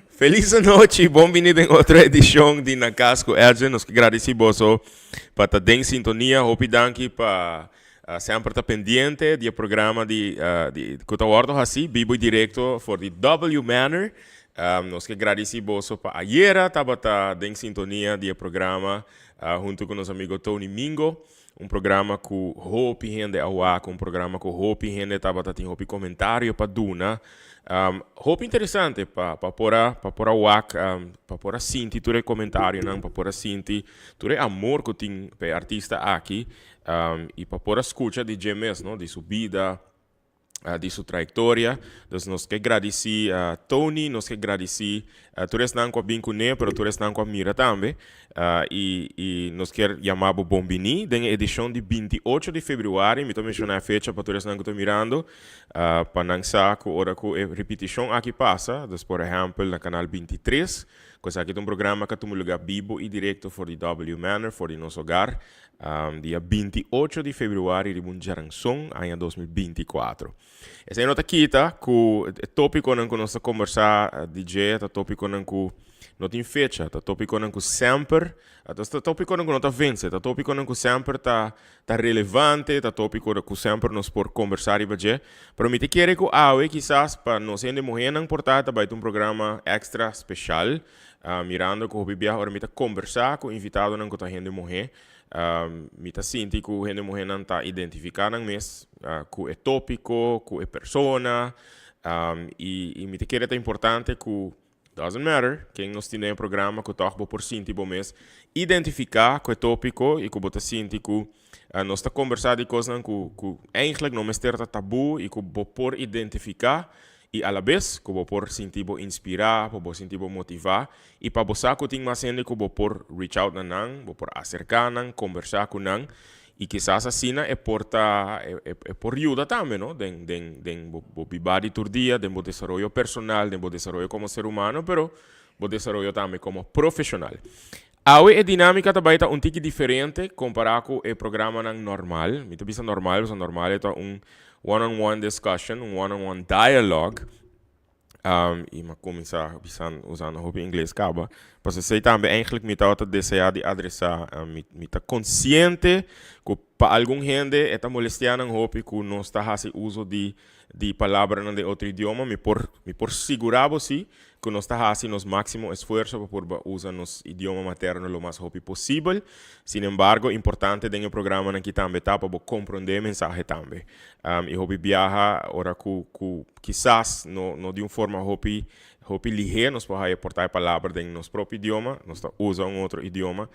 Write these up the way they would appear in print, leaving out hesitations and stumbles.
Feliz noite, bem-vindo em outra edição de Na Casco Ergen. Nós agradecemos para estar em sintonia. Hope danke para sempre estar pendente do programa de que está ordo assim, vivo e direto for the W Manor. Nós agradecemos para ayer estava em sintonia do programa junto com nosso amigo Tony Mingo. Programa com Hope Rende Awak, programa com Hope Rende estava tendo Hope comentário para Duna. Hope interessante para pôr Awak, para pôr Sinti, tudo comentário, não para pôr Sinti, tudo amor que tem para artista aqui e para pôr escuta de GMS, não, de sua vida, de sua trajetória. Então, nós que agradecer a Tony, nós que agradecer a todos não com bem com ele, mas todos não com mira também. E nós quer chamar o Bombini, na edição de 28 de fevereiro, me estou mencionando a fecha para todos não que estão mirando, para não saber hora que a repetição aqui passa, então, por exemplo, na canal 23, que aqui é programa que temos lugar vivo e direto for the W Manor, for the nosso hogar, dia 28 de fevereiro de Munjaranson, ano 2024. Essa é a nota aqui, tá? O tópico que nós conversar, DJ, o tópico que não tem fecha, o tópico que sempre, o tópico que não está vence, o tópico que sempre está relevante, o tópico que sempre nós por conversar e bater. Pero me te quero que awe, quizás, para nós ainda morrer não importa, vai ter programa extra especial, mirando que o bebê agora me conversar com o invitado não que está ainda morrer. Me está sentindo que o gente morrer não está identificando mesmo com o tópico, com a persona, e me te quero é importante que doesn't matter quem nós tem no programa que toca por sentir bom mês identificar com o tópico e que você sente que nós está conversando de coisas que eigenlijk não é tabu e que por identificar e à la vez que por sentir inspirar, por sentir motivar e para você que tem mais gente que por reach out na nang, por acercar nang, conversar com nang e quizás assim é por ajuda também, não? Den bibadi tur dia, den bo desarrollo personal, den bo desarrollo como ser humano, pero bo desarrollo também como profissional. Awe é dinâmica também está um tique diferente comparado com o programa normal. Mito bisa normal é one-on-one discussion, one-on-one dialogue. E me começar usando o inglês acaba. Mas eu sei também eigenlijk me está desejar de adressar, me está consciente que para algum gente está molestando um hope que não está fazendo uso de palavras de outro idioma, me por segurar você que nós está fazendo nosso máximo esforço para usar nosso idioma materno o mais rápido possível. Sin embargo, importante dentro do programa aqui também tá para compreender a mensagem também. E hope viaja ora que quizás não de uma forma hope ligeira nós podemos aportar palavras dentro do nosso próprio idioma, nós usa outro idioma,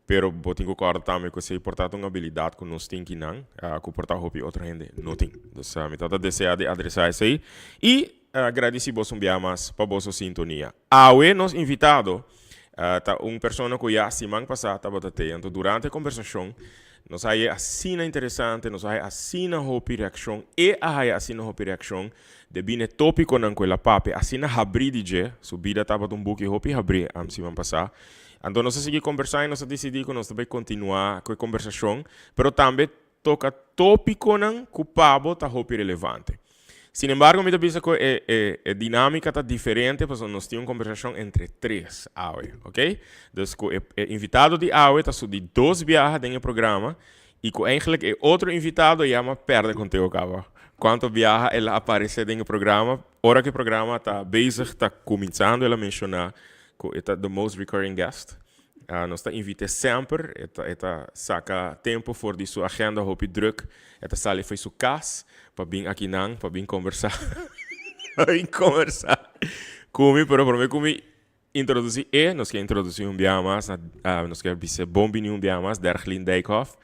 pero eu tenho que concordar também que se importar uma habilidade que nós temos que não, que portar hope outra gente não tem. Então, me está desejar de adressar isso aí. E agradecemos um dia mais para a vossa sintonia. Awe, nos invitado, uma pessoa que já semana passada estava tendo durante a conversação, nos aí assim interessante, nos aí assim a reação e aí assim a reação de bem tópico não com a pape, assim a abrir DJ, subida estava um book e abrir a semana passada. Então nós seguimos conversando, nós decidimos que nós vamos continuar com a conversação, mas também toca tópico não que o papo está relevante. Sin embargo, me penso que a dinâmica está diferente, porque nós temos uma conversação entre três, ok? Então, o invitado de AUE está sobre 2 viagens dentro do programa, e que eigenlijk outro invitado chama perde contigo, cara. Quanto viaja ele aparece dentro do programa, hora que o programa está bezig, está começando, ela mencionar que é the most recurring guest. Nós está invitando sempre, saca tempo fora de sua agenda, hope druk, sale faz sua casa, para vir aqui não, para vir conversar, comigo, pero para mim comigo introduzir nós quer introduzir dia mais, nós quer dizer bom vinho dia mais, Derklin Dijkhoff.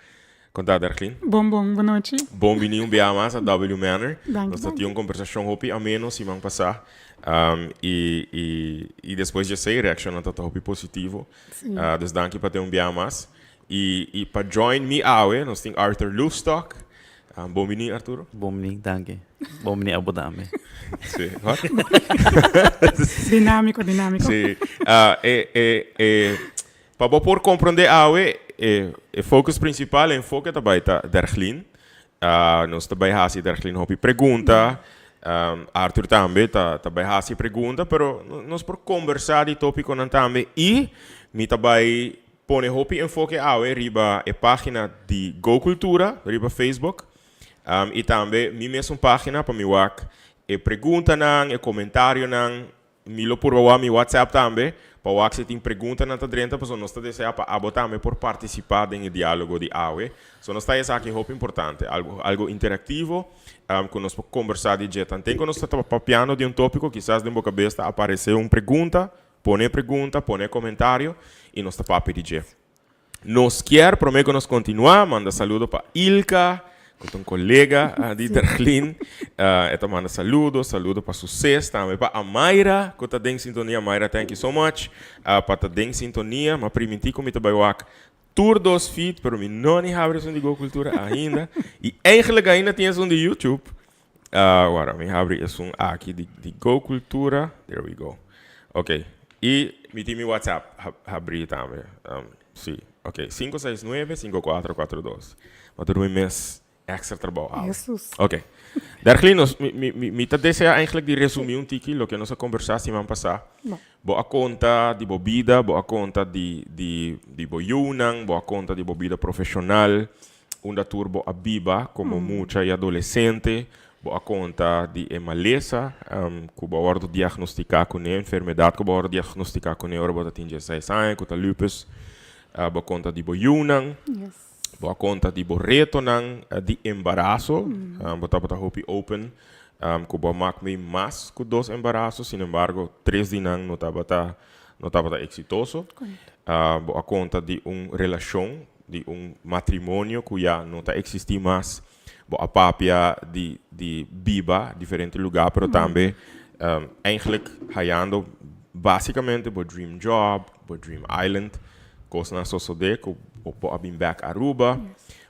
Conta, Derklin. Boa noite. Bom vinho dia mais a W Manor. Nós temos uma conversação hope a menos semana passada. E depois de sei reação está hope positivo. Desde aqui para ter um dia mais. E para join me nós temos Arthur Lustock. Bom menino, Arturo. Bom menino, danke. Bom menino, Abu Dhabi. Sim. Dinâmico. Sim. Para por compreender o foco principal, o foco também está Derklin. Nós também fazemos Derklin hopi pergunta, Arthur também tá vai fazer pergunta, pero nós por conversar de tópico não também e me vai pôr hopi enfoque awe riba a página de Go Cultura riba Facebook e também mi mesma página para mi wak e pergunta nang e comentário nang mi lo por mi WhatsApp também para wak se tem pergunta na tadrenta para nós tá desejar para abo também por participar em diálogo de awe so nós tá essa aqui hopi importante algo interativo que nós podemos conversar de jeito tem que nós tá papiando de tópico quizás de boca cabeça aparecer pergunta pone comentário e nós tá papi de jeito nos quer prometo que nós continuar manda saludo para Ilka com colega de Darlene esta manda saludo para sucesso também para a Mayra que está em sintonia Mayra thank you so much para estar em sintonia mas permitir que me trabalhe tour dos feed pero me não have de Go Cultura ainda e eigenlijk ainda tem de YouTube agora me have aqui de Go Cultura there we go ok e me tem meu WhatsApp abrir também sim ok 569-5442 mas durante o mês extra trabalho. Jesus. Ok. Darlene, me deseja eigenlijk de resumir tiki lo que nós conversamos semana passada. Boa conta de bebida, boa conta de boiunang, boa conta de bebida profissional, turbo a biba como mucha e adolescente, boa conta de maleza, que boa hora diagnosticar com a enfermidade, que boa hora diagnosticar com a hora boa tinha 6 anos, com a lupus, boa conta de boiunang. Yes. Boa conta de reto de embaraço, bota hopi open, que boa mak me mais que 2 embaraços, sin embargo 3 de não estava exitoso. Boa conta de relação, de matrimônio que já não está existir mais, boa papia de biba, diferente lugar, pero também eigenlijk hallando basicamente bo dream job, bo dream island, coisa na sociedade que o abim back Aruba,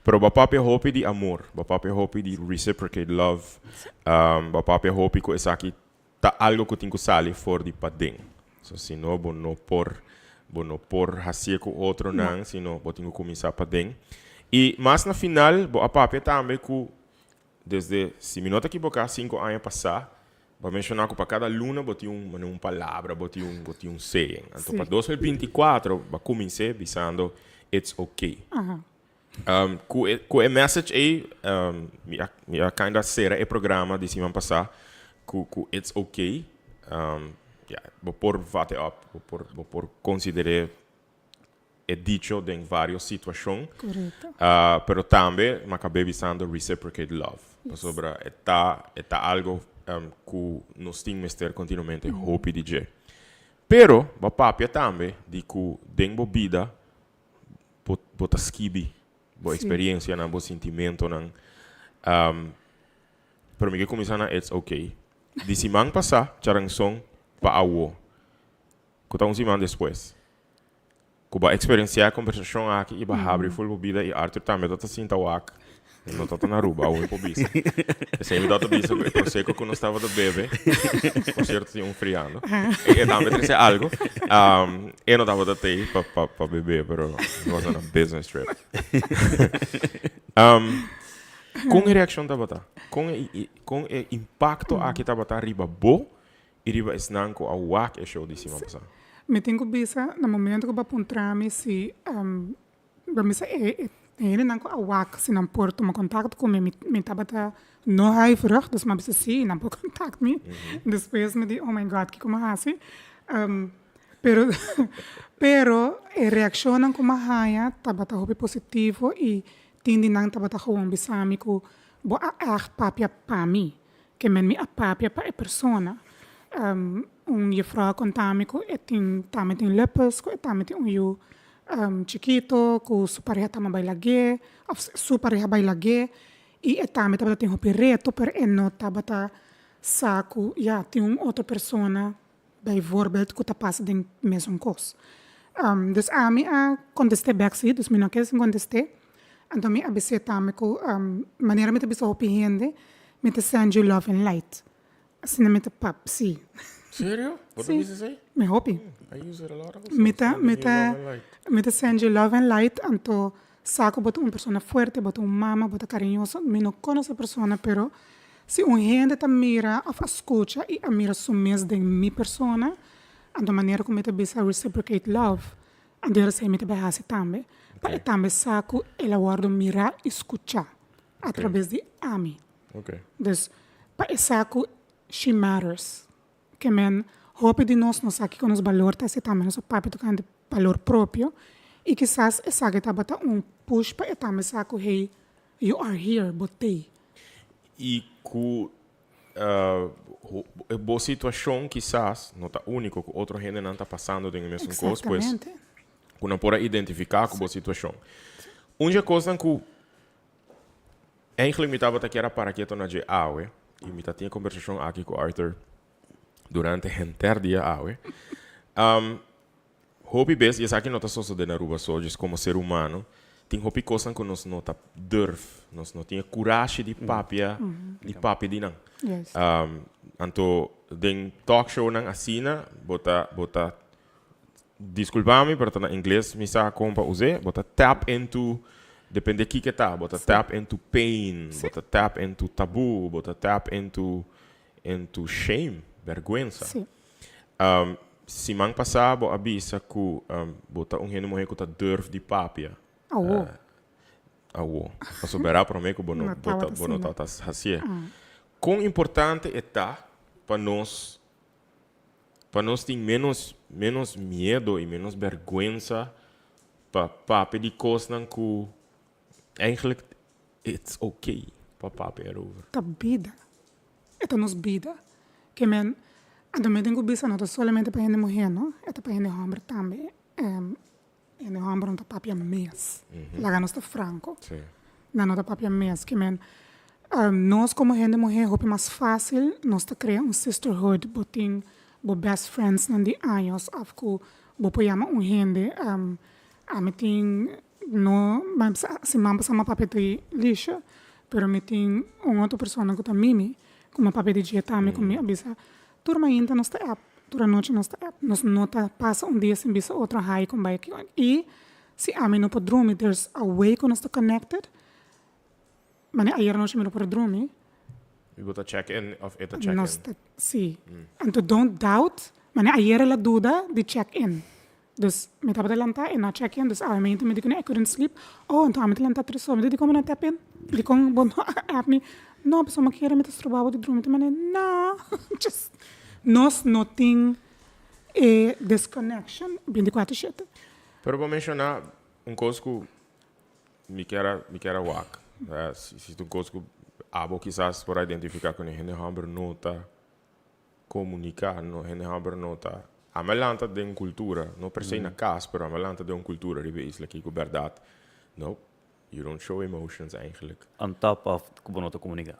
pero ba papi hopi de amor, ba papi hopi de reciprocate love, ba papi hopi ko esa aqui tá algo que tem que sair fora de padeng, so sino bo no por hacer com outro não, sino bo tem que começar padeng, e mas na final bo a papi também que desde se me nota que boca 5 anos passar para mencionar que para cada luna botar uma palavra, botar saying. Então, para 2024, vai começar dizendo it's okay. Com a message aí, minha kinda será o programa de semana passada, com it's okay. Vou por vate up, vou por considerar é dicho em várias situações. Correto. Pero também, me acabei dizendo reciprocate love. Sobre está algo que nós temos que ter continuamente hope de dizer. Pero, a papia também, de que dentro da vida, bota skibi, boa experiência, boa sentimento, para mim que começar na it's okay. De semana passada, charang song para a wo. Que tá semana depois. Que vai experienciar a conversação aqui e vai abrir full vida e Arthur também está sentindo aqui. Não está na Aruba, ou em Pobisa. Esse aí me dá o bicho, o prosecco que não estava do bebê. Por certo, tinha friando. E também tem algo. Eu não estava da TI para beber, mas não was on a business trip. Com a reação da bata, com o impacto aqui da bata riba bo e riba esnanco a wak e show de cima passar. Me tenho bisa no momento que eu vou apontar-me se vamos ele não awak se não por tomar contato com me tabata no hai vrug dus maar bisa sim não por contact me depois me di oh my god que como assim pero a reação não como haia tabata hope positivo e tindi não tabata gewoon bisami ko bo echt papia pa mi que men mi a papia pa e persona juffrouw contami ko etin tametin lepes ko tametin you chiquito, com sua pareja também vai lage, sua pareja vai lage, e também tem um reto, mas não estava saco, já tem outra pessoa, bijvoorbeeld, que está passando em mesma coisa. Dus a mim contestei back, dus eu não quero contestar, então eu abisei também com maneira que eu abisei opinião, me send you love and light, assim não me pap, sim. Sério? What did you say? Me hobby. I use it a lot. Meta send you love and light, saco bota uma pessoa forte, bota uma mama, bota carinhosa. Me não conheço a pessoa, pero Se gente tá mira of escucha e a mira sumes de mi persona, a da maneira como te bisa reciprocate love, a dera se me te behasi tambe, pa e tambe saco ela guardo mira escucha através de ami. Ok. Dus pa e saco she matters. Que men hope de nós aqui com os valor tá se também nosso papi tocando valor próprio e quizás e sabe tá bota push pa e também saco hey you are here botei. E com boa situação, quizás, não está único, que outra gente não está passando dentro da mesma coisa, pois, Exatamente. que não pode identificar com boa situação. Uma coisa que eigenlijk me estava aqui era para que eu não tinha água, e me tinha conversação aqui com o Arthur durante o inteiro dia água. Hopi bes, e aqui não está só de na rua só, como ser humano, tem hopi coisa que nós não durf, nós não tinha coragem de papia, de não. Yes. Anto den talk show nang asina, bota desculpa-me, pero na inglês me sa compa use, bota tap into depende que tá, bota tap into pain, bota tap into tabu, bota tap into shame, vergonha. Sim. Si mang passado abisa ku bota gente morrer que tá durf de papia. Oh. Awo. Paso verá para mim que bono tá assim. Quão importante está para nós ter menos medo e menos vergonha para pedir coisas que eigenlijk it's okay para papi erover. Ta vida. Esta nos vida. Que men a do tengo bisa não solamente para gente mulher, não? Esta para gente homem também. Gente homem não tá papia mês. Lá nos tá franco. Sim. Não tá papia mês. Que men nós como gente mulher é mais fácil nós tá criar sisterhood, botin bo best friends de anos af ku bo poyama gente a meeting no se mamba sama papel de lixo, pero meeting outra pessoa que tá mimi como papel de dieta me como abisa turma ainda nós tá app turma noite nós tá app nós nota passa dia sem bisa outra high com bike e se a mim não pode dormir there's a way que nós tá connected. Mane ayer noche me lo por dormir. We botar check-in of eta check-in. Sim. Então don't doubt. Mane ayer la duda de check-in. Dus me estava adelantar e na check-in, dus obviamente me digo I couldn't sleep. Oh, então me adelantar 3 horas. Me digo como na tap-in. Me digo bom app me. Não, pessoa me quer me trabalhar de dormir. Mane não. Just nós não tem disconnection 24/7. Pero para mencionar coisa que me quer wak. Se tu coisa que abo quizás para identificar com gente hambre não tá comunicar, no gente hambre não tá amelanta de uma cultura, não per se na casa, pero amelanta de uma cultura de isla que com verdade. No, you don't show emotions eigenlijk. On top of como não comunicar.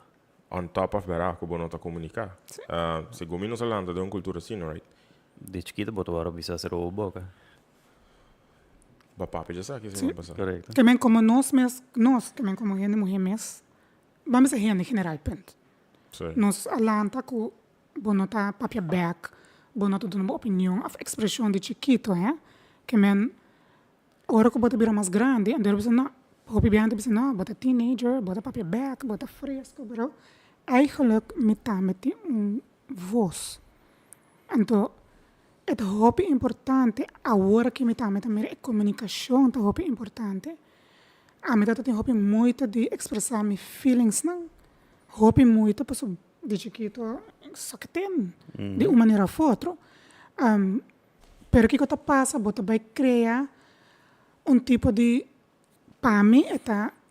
On top of verá como não tá comunicar. Se gomino salanta de uma cultura assim, right? De chiquito botou agora bisa ser o boca. Papi já sabe que isso vai passar. Correto. Também como nós também como gente mulher mesmo, vamos a gente em geral, pent. Sim. Nós alanta que bonota papia back, bonota dando uma opinião, a expressão de chiquito, que men, hora que bota vira mais grande, andar você não, hopi bem você não, bota teenager, bota papia back, bota fresco, bro. Eigenlijk met voz. Então é hopi importante, a hora que me tá a comunicação tá hopi importante. A mim tem hopi muito de expressar meus feelings, não? Hopi muito, passo de chiquito, só que tem, de uma maneira ou outra. Pero que coisa passa, bota vai criar tipo de, para mim, é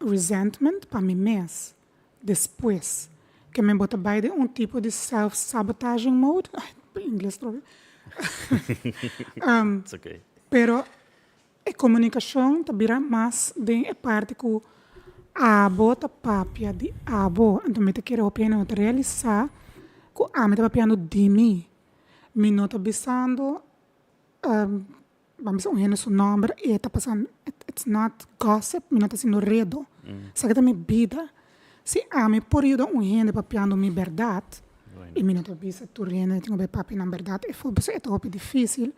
resentment, para mim mesmo, depois. Que me bota vai de tipo de self-sabotaging mode, em inglês, talvez. It's okay. Pero a comunicação vira mais de parte que a abo tá papia de abo, então me te quero opinião de realizar que a me tá papiando de mim, me não tá bisando, vamos dizer seu nome e tá passando, it's not gossip, me não tá sendo redo, sabe da minha vida, se a me por ir gente papiando minha verdade. E me não estou vendo tu rende, tenho bem papi na verdade. E foi isso é tão difícil,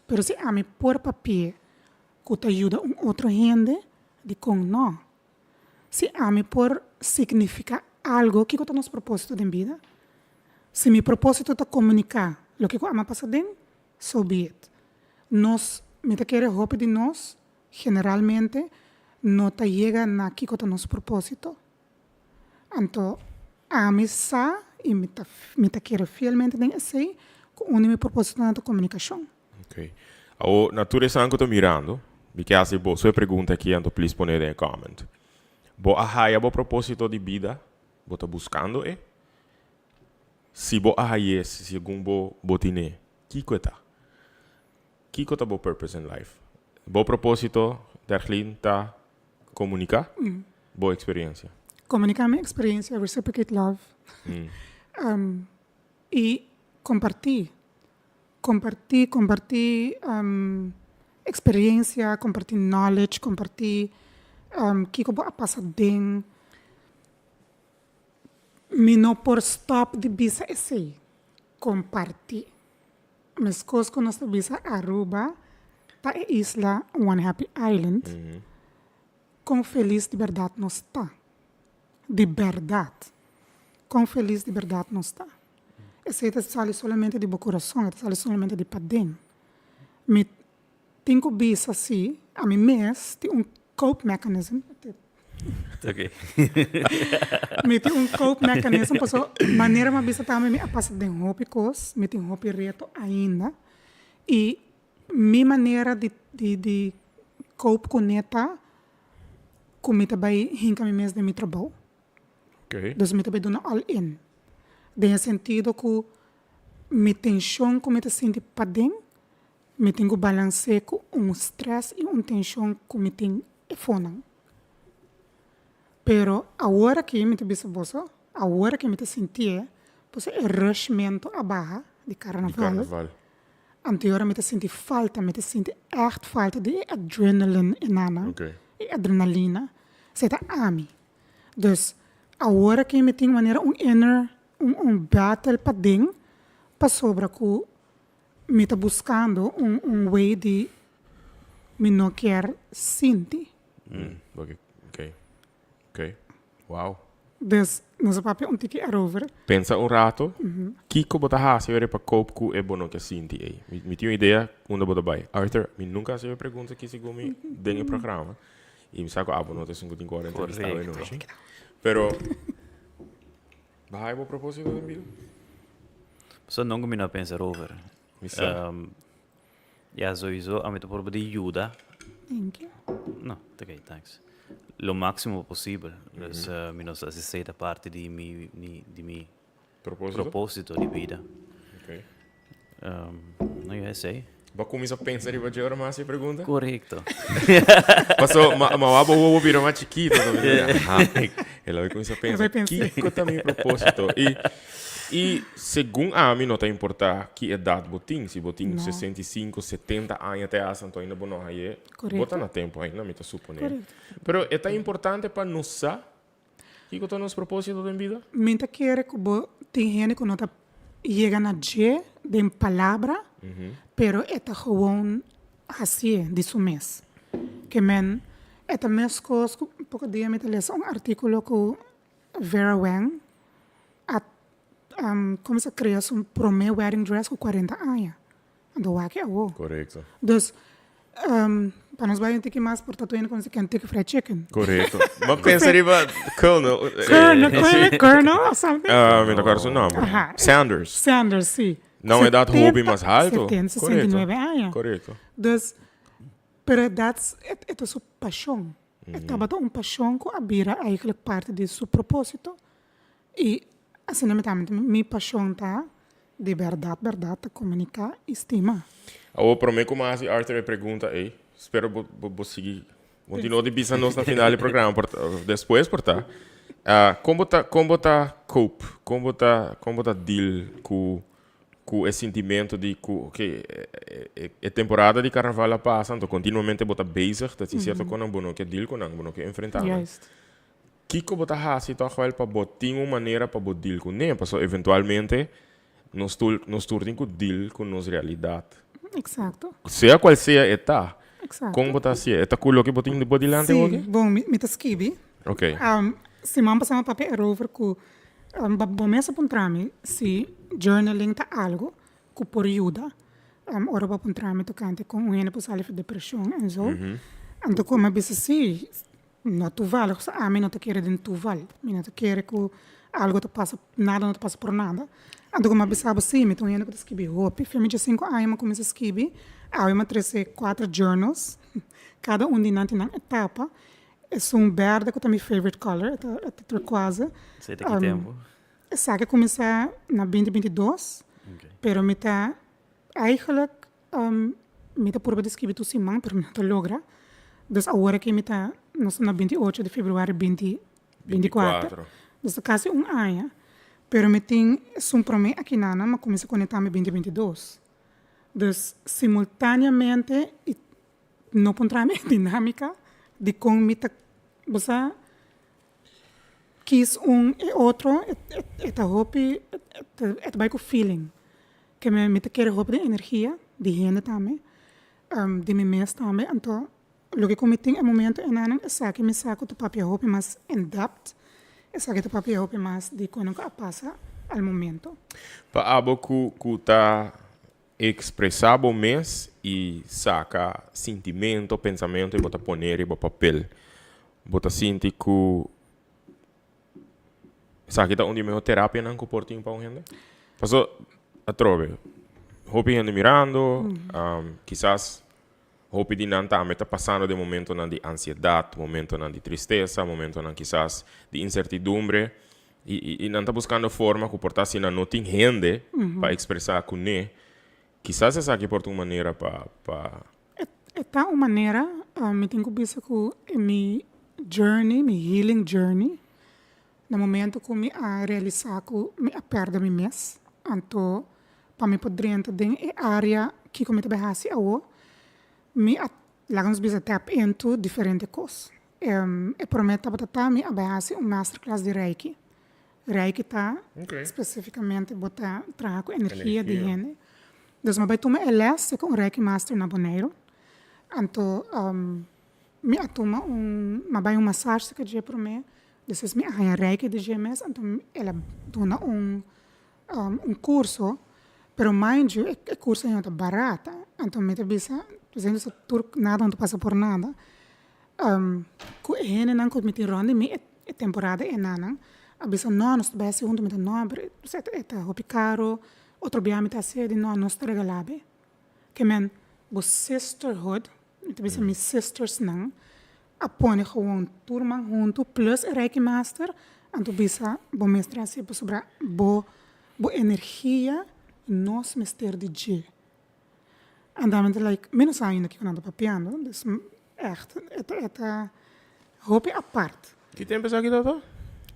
mas se a me por papel que te ajuda outra gente, de com não. Se a me por significa algo que é nosso propósito de vida. Se meu propósito é comunicar o que eu amo passar dentro, so be it. Nós, me te querer roupa de nós, generalmente, não te chega na que é nosso propósito. Então, a mim sa e me te querer fielmente dentro assim, com o meu propósito na comunicação. Ok. A natureza que eu estou mirando, me quer fazer a sua pergunta aqui, então, please, poner em comment. Bo a o propósito de vida, bo tá buscando se bo a se algum bo tine, que tá? Que tá bo purpose in life? Bo propósito, derlin tá comunicar, boa experiência. Comunicar minha experiência, reciprocate love. E compartilhar experiência, compartilhar knowledge, compartilhar que eu vou passar dentro. Me não por stop de bisa esse compartilhar. Mas coisas que nós bisa Aruba, tá é isla One Happy Island, com feliz de verdade nós está. De verdade. Com feliz de verdade nós está. Esse é sale somente de meu coração, é sale somente de padem. Me tenho bisa assim, a mim mesmo, tem cope mechanism. Ok. Me tem cope mechanism, porque maneira uma bisa também me passa de roupa coisa, me tem roupa reto ainda. E minha maneira de cope com neta, como me também hinca me mesmo de meu trabalho. Ok. Dus me também dando all in. No sentido que me tensão que me te sente para dentro, me tenho balancear com stress e tensão que me tem fora. Pero agora que me te bisa agora que me te sentir, pues o rushmento a barra de carnaval. Anterior me te senti falta, me te senti echt falta de adrenaline inana. Ok. E adrenalina. Zeta ami. Dus agora que me tem maneira inner battle para dentro, para sobra que me está buscando way de me não quer sentir. Ok. Wow. Dus nosso papel tique erover. Pensa rato, que bota hace para cope com é bom que sinti aí. Me tinha uma ideia, onde bota vai. Arthur, me nunca se pergunta que se come dentro do programa. E me saco não tem 5:40 entrevistado em noite. Pero vai a propósito da vida. Så någon gång jag pensar over. Vissa. Ja, sowieso, a me por de ajuda. Thank you. No, ok, thanks. Lo máximo possibile. Dus mi non so se sei da parte di mi proposito di vita. Ok. No, io sei. Va começar a pensar e vai agora mais essa pergunta. Corretto. Passou, mas o abo vou virar mais chiquito também. Ela vai começar a pensar que tá meu propósito. E segundo a mim não tá importar que idade botin, se botin 65, 70 anos até a Santo ainda bom aí, bota na tempo ainda me tá supondo. Pero é tão importante para nós saber que tá nosso propósito da vida. Minta quer que tem gente que não tá chega na G de palavra, pero é gewoon assim de su mês. Que men é também as coisas que pouco dia me lê artículo que Vera Wang como se cria pro meu wedding dress com 40 anos. Do que é o. Correto. Dus para nós vai ter que mais por tatuagem com esse Kentucky Fried Chicken. Correto. Mas pensaria Colonel. Colonel or something. Me tocaram seu nome. Sanders, sim. Não é dado hobby mais alto? 69 anos. Correto. Dus, pero that's é sua paixão. Estava uma paixão que abira eigenlijk parte de seu propósito. E assim, minha paixão tá de verdade, tá comunicar e estima. Eu prometo mais Arthur pergunta aí. Espero vou seguir. Continuo de bisa nós na final do programa. Depois, portanto. Como tá cope? Como tá deal com esse sentimento de que é temporada de carnaval passa, então continuamente bota bezig, dat is certo com não bono que deal com não bono que enfrentar. Juist. Que bota hasi toch wel para botar uma maneira para botar deal com nem, porque eventualmente nós turnem com deal com nossa realidade. Exato. Seja qual seja Exato. como botar assim, é tá cool que botar de bodilante Sim, hoje? bom, me tá esquibi. Ok. Se man passar papel erover ku bomesa puntrami si journaling ta algo ku por ajuda. Ora ba puntrami to kante com um ene posale de depressão en zo. Anto ko mabisa si no tu val, a mim não te quer dentro tu val. Mim não te quer ku algo te passa nada não te passa por nada. Anto ko mabisa ba si me to ene ko te skibi hopi. Femi de 5 anos comecei a skibi. Eu me trouxe 4 journals. Cada de nanti nang etapa. É verde que é meu favorite color, é turquoise. Sei de que tempo? Essa que começar na 2022, pero me tá eigenlijk me tá por escrever tu semana, pero não tá logra. Dus agora que me tá na 28 de fevereiro 2024. Dus quase ano. Pero me tem para mim aqui nana, mas comecei a conectar me 2022. Dus simultaneamente não encontramos dinâmica de como me tá você quis e outro é hobby é bem com feeling que me tá querer hobby de energia de gente também de mim mesmo também então o que eu tenho é momento é não é que me saco do papel hobby mais in depth é que do papel hobby mais de quando passa ao momento para abo que tá expressar o mês e saca sentimento, pensamento e botar poner e botar papel. Botar sentir que sabe que onde melhor terapia não comportinho para um gente. Passou a trove. Hopi gente mirando, quizás hopi de não tá passando de momento não de ansiedade, momento não de tristeza, momento não quizás de incertidumbre e não tá buscando forma que portar-se na não tem gente para expressar com ele. Quizás essa aqui por uma maneira para é uma maneira me tenho que pensar que mi journey, mi healing journey, no momento que me realizar que me perda mi mês, então para me poder entrar em área que como te behasi awo, me lagamos bisa tap into diferentes coisas. Prometo para me behasi masterclass de Reiki. Reiki tá especificamente botar trabalhar com energia de gente. Dus maar bij toen me les ik een Reiki master na Bonaire. Então me atoma maar bij een massage que je para mim. Dus is me a Reiki de GMS. Então ela dona curso, pero mind you, o curso é muito barata. Então me te bisa, fazendo isso nada não passa por nada. Com ele não com me te ronde me é temporada é nada. A bisa não nos base junto me te não, é hopi caro. Outro dia me tá sede não nos regalabe. Que men bo sisterhood, então bisa me sisters não, apone gewoon turma junto plus Reiki master, então bisa bo mestra se sobre bo energia nos mister de G. En dan like menos ainda que quando papiando, dus echt het hobby apart. Que tempo é aqui doutor?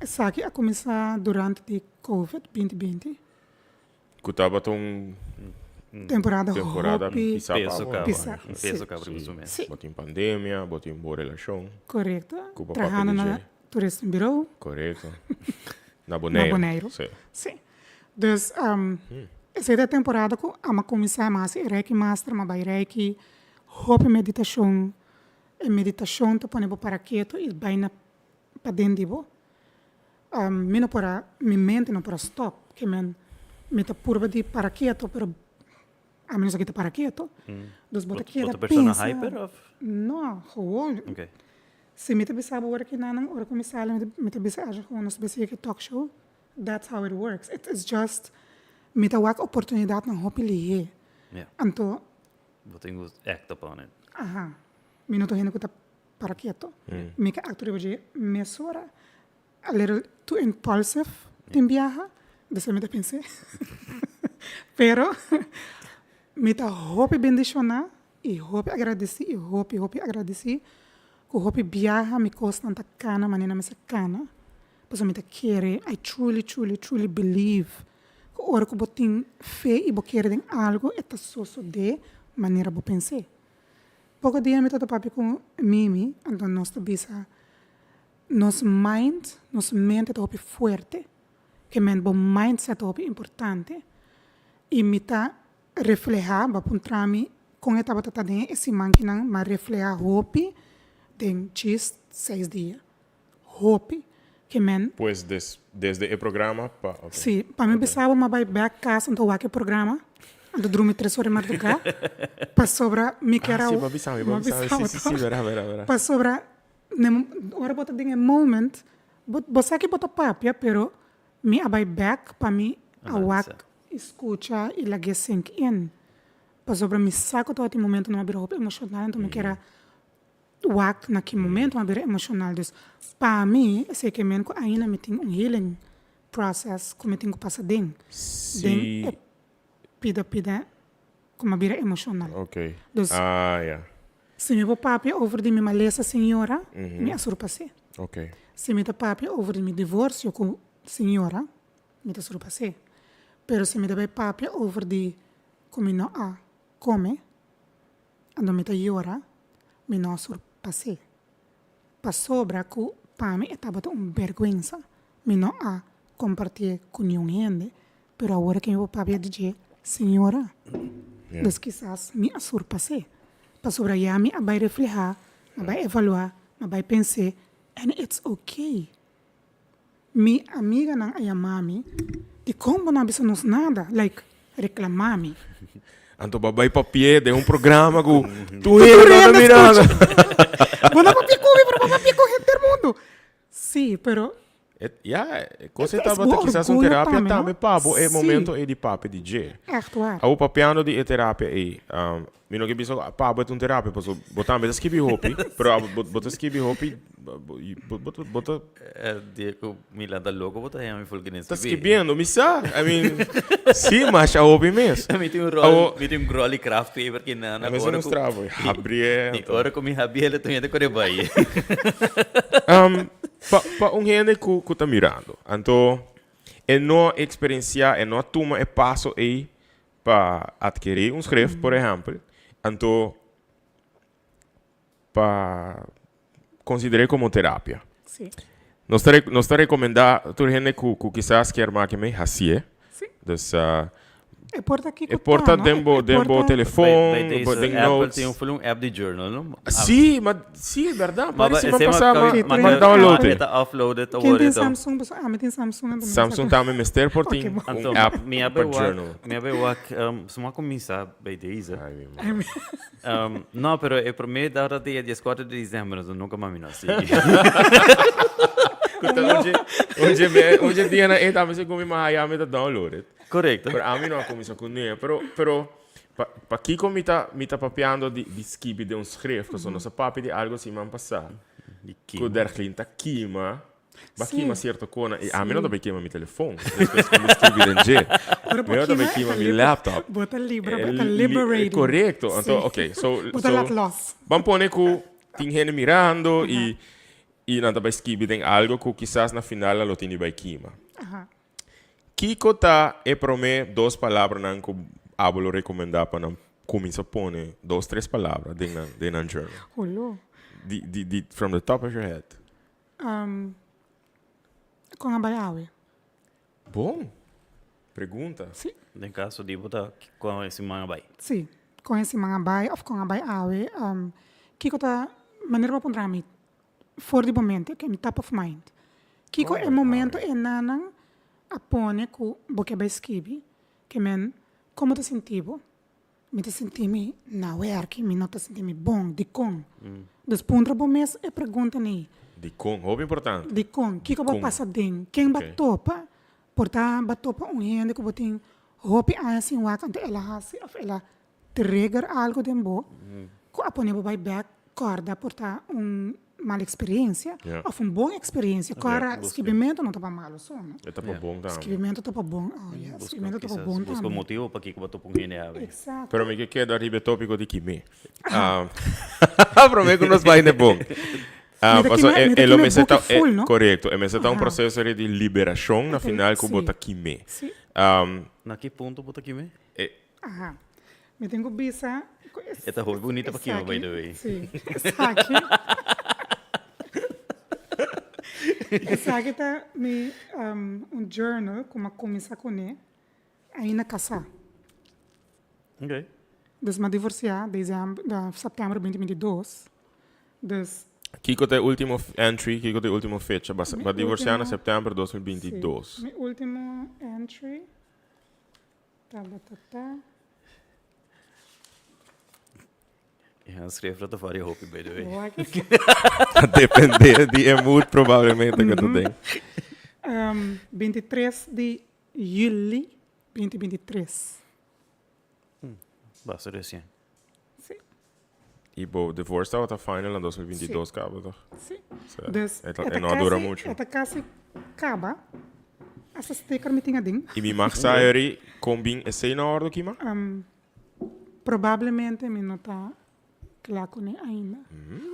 Essa aqui a começar durante de COVID 2020. Que estava temporada hobby, peso acaba de botar em pandemia, botar em boa relação. Correto. Trabajando na Tourism Bureau. Correto. Na Bonaire. Sim. Dus essa temporada que a começar mais Reiki Master, mas vai Reiki, hobby meditação, e meditação te põe para quieto e vai na para dentro. Minha mente não para stop, que me tá purba de para quieto, pero a menos que te para quieto. Dus bota quieta persona hyper of? No, gewoon. Okay. Se me te bisa agora que nanang, ora começar me te bisa aja gewoon nos bisa que talk show. That's how it works. It's just me te wak oportunidade na hopi lihe. Yeah. Anto But you act upon it. Aha. Minuto hino que tá para quieto. Me que actor de mesura. A little too impulsive. Tem viaja. Dessa me te pensei. Pero me tá hopi bendicionar e hopi agradecer e hopi agradecer. Que hopi viaja me costa tanta cana, maneira me se cana. Pois me te querer. I truly believe. Que ora que botin fé e bo querer em algo é tá só de maneira bo pensei. Pouco dia me tá papi com Mimi, então nós tá bisa nos mente tá hopi forte. Que men bo mindset tá hopi importante. E me tá reflejar, ba puntrami com etapa tá den esse máquina, mas reflejar hopi den 6 dias. Hopi. Que men, Pues desde el programa pa... Okay. sim, para mim pensava uma vai back casa então o programa, ando dormir 3 horas de madrugada, para sobra me quero. Sim, babi sabe, sim, vera. Para sobra, ora bota em moment, você que bota papia, pero me abai back para mim a wak escuta e lá get sink in. Para sobra me saco todo momento não abrir roupa emocional, então me quero wak naquele momento abrir emocional. Dus para mim, sei que men ko ainda me tem healing process, como tenho que passar dentro. Sim. Pida, como abrir emocional. Ok. Dus Ja. se me vou papia over de minha maleza senhora, me assurpassei. Ok. Se me dá papia over de meu divórcio com senhora, me assurpassei. Pero se me dá papia over de como não há come, ando me llora, me não assurpassei. Para sobra que para mim estava vergüenza, me não há compartilhar com ninguém, pero agora que eu vou papia dizer senhora, dus quizás me assurpassei. Para sobra já me vai refletir, me vai evaluar, me vai pensar, and it's okay. Mi amiga não é mami, de como não abisamos nada, like reclamar-me. Anto babay papie de un programa com tu não mirada. Bueno, papi come, pero papi coge todo mundo. Sí, pero Cosa É estava orgulho quizás un terapia também, também, não? pabo, é Sim. momento e di papi di je. actuar. Au papiano di terapia e mi non capisco pabo è un terapia, posso botar me skibi hopi, però bota skibi hopi bota Diego Milan da logo bota aí me folga nesse. tá skibendo, mi sa. I mean, sim, mas a hopi mes. Mi tem um rol craft paper que não. Mas eu mostrava, abrir. Ora com minha rabia tô indo com Bahia. Pa un gente que tá mirando. Então, é não experienciar, é não tomar o passo aí para adquirir um script, por exemplo. Então, para considerar como terapia. Sí, Nós está recomendar tu gente que quizás quer mais que me assim. sí. Dus, É porta aqui é porta dembo telefone, Bij dembo deze Apple notes. tem um app de journal, não? Sim, mas sim, é verdade. Parece que passar, mas mas download. Está uploaded Quem tem agora. Samsung, me tem Samsung. Samsung também mister por tem Então, um app minha para journal. bewak, se uma começar bij deze. Ai, meu irmão. Não, pero é para mim da dia 4 de dezembro, eu nunca mais me nasci. Hoje dia na eta me se come mais a meta downloaded. Correto. Pero a mim não começou com ninguém, pero para aqui como mita papiando de skibi de um script, so nossa papi de algo assim man passar. Que der clinta quima. Ba quima certo cona e a mim não também quima meu telefone. Depois como skibi de G. Eu também quima meu laptop. Bota libra, bota liberating. Correto. Então, ok. Bota lot loss. Vamos pôr que tem gente mirando e não também skibi tem algo que quizás na final ela tem vai quima. Kiko tá é para mim 2 palavras não que abolo recomendar para não começar a pôr 2, 3 palavras de na journal. Olô. From the top of your head. Com a baiawe. Bom. Pergunta. Sim. Em caso de botar com esse manga vai. Sim. Com esse mga bay, of com a baiawe, kiko tá maneira para pondrar-me for the momento, que é top of mind. Kiko é momento é nanang apone ku boke ba skibi, que men, como te sentivo? Me te senti-me na werk, me não te senti-me bom, de com. Depois para mês é pergunta nem. De com, hobby importante. De com, que vai passar den? Quem batopa? Porta batopa gente que botin hopi assim wak ante ela hasi, of ela trigger algo dembo. Ko apone vai back corda porta mal experiência, ou boa experiência. Cara, escrevimento não estava mal, só, não? Estava bom também. Escrevimento estava bom. Escrevimento estava bom também. Busca motivo para que botou com ele. Exato. Pero me queda arriba tópico de Kimi. Para mim que nos vai de bom. Correto. E me está um processo de liberação na final que bota Kimi. Na que ponto bota Kimi? Me tenho bisa. Esta roupa bonita para Kimi, by the way. Sim. Exato. Essa aqui tá journal como começa com ele aí na casa. Ok. Desde me divorciar desde setembro de 2022. Des Kiko te ultimo entry, Kiko te ultimo fecha. Va a divorciare in settembre 2022. Sì. Mi ultimo entry. Han skrev för att få ihop i by the way. Depende di mood probabilmente che tu tem. 23 de julho 2023. Basta recien. Sì. E bo, divorce stava a final in 2022, cabo, toch? Sì. So, Dus, não dura muito. Esta casa acaba. Essa sticker me tinha ding. E mi mag sairi combin e sei na ordo kima? Probabilmente me não está claro com ele ainda.